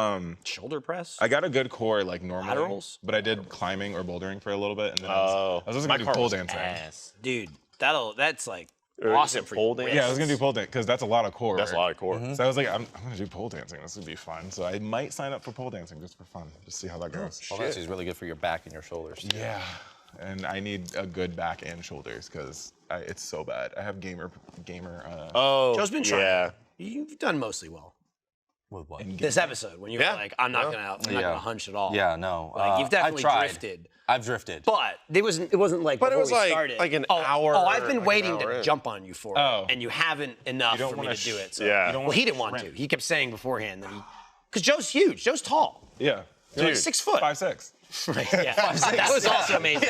Shoulder press. I got a good core like normally, Laterals? but I did climbing or bouldering for a little bit, and then I was also my gonna do car pole was dancing. ass. Dude, that's like Or is awesome it for pole your dance? Yeah, I was gonna do pole dance because that's a lot of core. That's a lot of core. So I was like, I'm gonna do pole dancing. This would be fun. So I might sign up for pole dancing just for fun, just see how that goes. Well, that's really good for your back and your shoulders. Yeah, and I need a good back and shoulders because it's so bad. I have gamer. Oh, Joe's been trying. Yeah. You've done mostly well. With what? This episode, when you were Yeah. like, I'm not gonna hunch at all. Yeah, no. Like, you've definitely I've tried. drifted. I've drifted. But it wasn't like But it before was we like- started. like an oh, hour- Oh, I've been like an waiting hour to in. jump on you for it, Oh. and you haven't enough don't for me wanna to do it. So. Yeah. You don't Well, he wanna didn't want to. shrimp. He kept saying beforehand that because Joe's huge. Joe's tall. Yeah, You're like 6 foot. 5'6". Right, yeah. That was also amazing.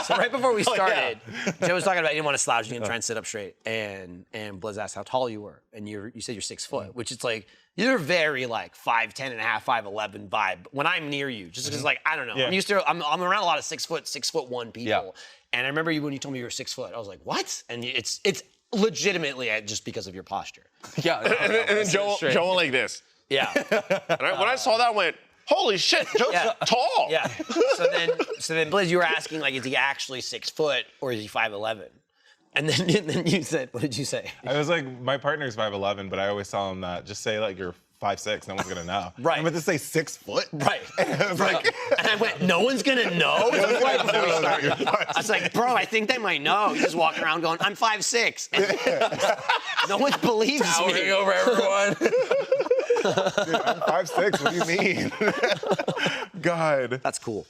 So right before we started, Joe was talking about he didn't want to slouch, he didn't try and sit up straight. And Blizz asked how tall you were, and you said you're 6 foot, which is like you're very like 5'10" and a half, 5'11" vibe. When I'm near you, just because like I don't know, Yeah. I'm used to I'm around a lot of 6'1" people, Yeah. and I remember you when you told me you were 6 foot. I was like, what? And it's legitimately just because of your posture. Yeah. And then Joe went like this. Yeah. And when I saw that, I went, holy shit, Joe's Yeah. tall. Yeah. So then, Blizz, you were asking like, is he actually 6 foot or is he 5'11"? And then you said, what did you say? I was like, my partner's 5'11", but I always tell him that just say like you're 5'6", no one's gonna know. Right. I'm about to say 6 foot. Right. And I was like, And I went, no one's gonna know? Right before we started. I was like, bro, I think they might know. You just walk around going, I'm 5'6". And no one believes me. over everyone. dude, I'm 5'6". What do you mean? God. That's cool.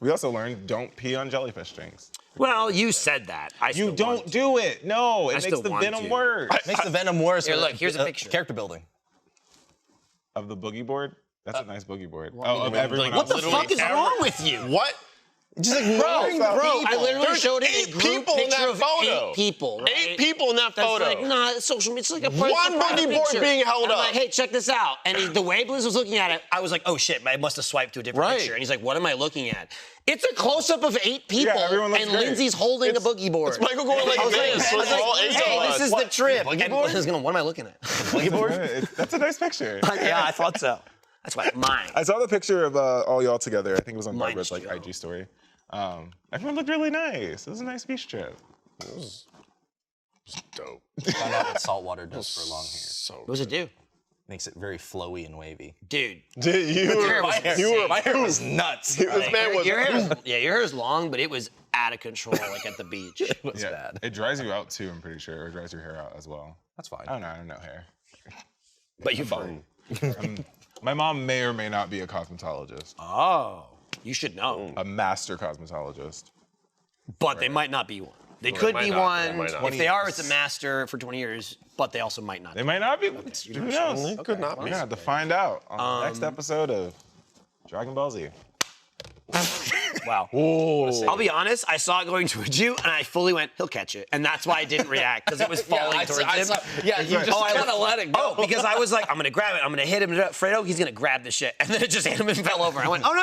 We also learned don't pee on jellyfish strings. Well, you said that. I You still don't want to. do it. No, it I makes still the want venom to. worse. Makes the venom worse. Here, look, here's a picture. Character building. Of the boogie board? That's a nice boogie board. Of everyone like, What the else. fuck is wrong with you? What? Just like Bro, I literally There's showed it 8 a group people in picture that of photo. 8 people. Right? 8 people in that That's photo. like, nah, it's social media. It's like a One private boogie board picture. being held And I'm up. like, hey, check this out. And the way Blizz was looking at it, I was like, oh shit, I must have swiped to a different Right. picture. And he's like, what am I looking at? It's a close-up of 8 people, everyone looks and great. Lindsay's holding a boogie board. It's Michael going like I was this. like, So it's all 8 hey, of this us. is the trip. Boogie And board? Blizz is going, what am I looking at? That's a nice picture. Yeah, I thought so. That's why mine. I saw the picture of all y'all together. I think it was on Minus Barbara's like Joe. IG story. Everyone looked really nice. It was a nice beach trip. Dope. Find out what salt water does for long hair. So What does it do? Makes it very flowy and wavy. Dude. Dude, you were, My hair was nuts. this man was. Your hair is long, but it was out of control, like at the beach. It was bad. It dries you out too, I'm pretty sure. Or it dries your hair out as well. That's fine. I don't know. I don't know hair. But you fine. My mom may or may not be a cosmetologist. Oh, you should know. A master cosmetologist. But they might not be one. They could might be not, they one. might not. If they are, it's a master for 20 years, but they also might not. They might not be. Who knows? Could not We're be. gonna have to find out on the next episode of Dragon Ball Z. Wow. I'll be honest, I saw it going towards you, and I fully went, he'll catch it. And that's why I didn't react, because it was falling towards him. You just kind of let it go. Oh, because I was like, I'm going to grab it. I'm going to hit him. Fredo, he's going to grab this shit. And then it just hit him and fell over. I went, oh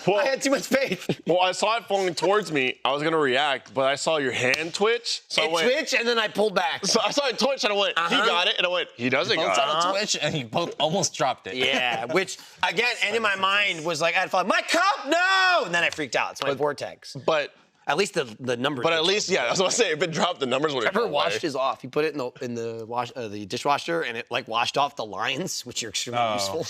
no. I had too much faith. Well, I saw it falling towards me. I was gonna react, but I saw your hand twitch. So I It went. twitched, and then I pulled back. So I saw it twitch, and I went, he got it, and I went, he doesn't both got it. on a Twitch, and you both almost dropped it. Yeah, which, again, and in my mind was like, I'd fall, my cup, no! And then I freaked out. It's my vortex. But At least the numbers. at least, yeah, I was gonna say, if it dropped, the numbers would have Trevor washed his off. He put it in the dishwasher, and it like washed off the lines, which are extremely useful.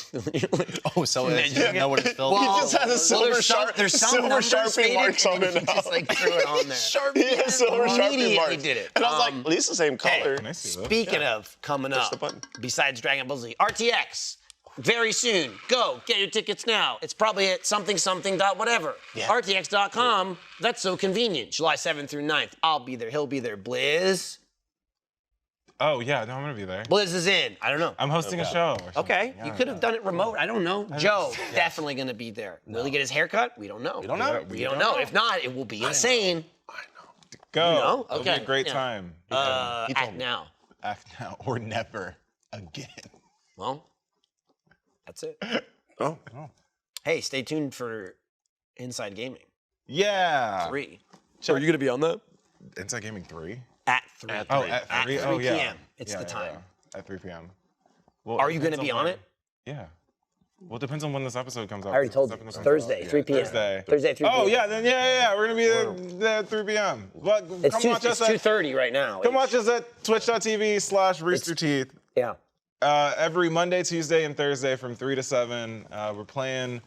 Oh, so it doesn't know what it's filled He with? just has a silver there's some silver numbers Sharpie faded, marks on and it he now. just like threw it on there. He has silver Sharpie Immediately marks. did it. And I was like, at least the same color. Can I see that? Speaking of coming up, the button. besides Dragon Ball Z, RTX. Very soon. Go get your tickets now. It's probably at something dot whatever. Yeah. RTX.com. That's so convenient. July 7th through 9th. I'll be there. He'll be there. Blizz. Oh yeah, no, I'm gonna be there. Blizz is in. I don't know. I'm hosting a show. Or something. Okay, Yeah, you could have done it remote. I don't know. Joe, definitely gonna be there. Will he get his haircut? We don't know. We don't know. We don't know. If not, it will be insane. Go. You know? It'll be Okay, a great yeah. time. Act now. Act now or never again. Well, that's it. Oh. Hey, stay tuned for Inside Gaming Yeah. 3. Are you gonna be on that? Inside Gaming 3. At 3. Oh, at 3. At Oh 3 yeah. p.m. It's Yeah, the yeah, time. yeah. At 3 p.m. Well, Are it you gonna depends be on when- it? Yeah. Well, it depends on when this episode comes out. I already This told you. episode It's comes Thursday, out. 3 p.m. Thursday. Thursday, 3 p.m. Oh yeah, then yeah. We're gonna be there at 3 p.m. But It's come watch us at 2:30 right now. come watch us at twitch.tv/roosterteeth. Yeah. Every Monday, Tuesday, and Thursday from 3 to 7. We're playing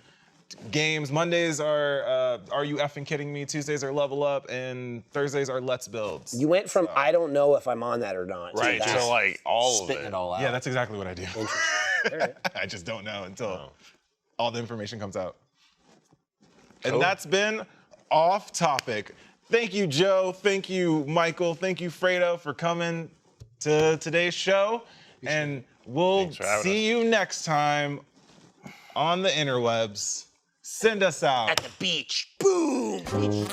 games. Mondays are You Effing Kidding Me? Tuesdays are Level Up, and Thursdays are Let's Builds. You went from I don't know if I'm on that or not. Right. To So that. like all of Spitting it. it all out. Yeah, that's exactly what I do. All right. I just don't know until all the information comes out. And that's been Off Topic. Thank you, Joe. Thank you, Michael. Thank you, Fredo, for coming to today's show. And we'll Thanks for having see you next time on the interwebs. Send us out. At the beach. Boom. Beach.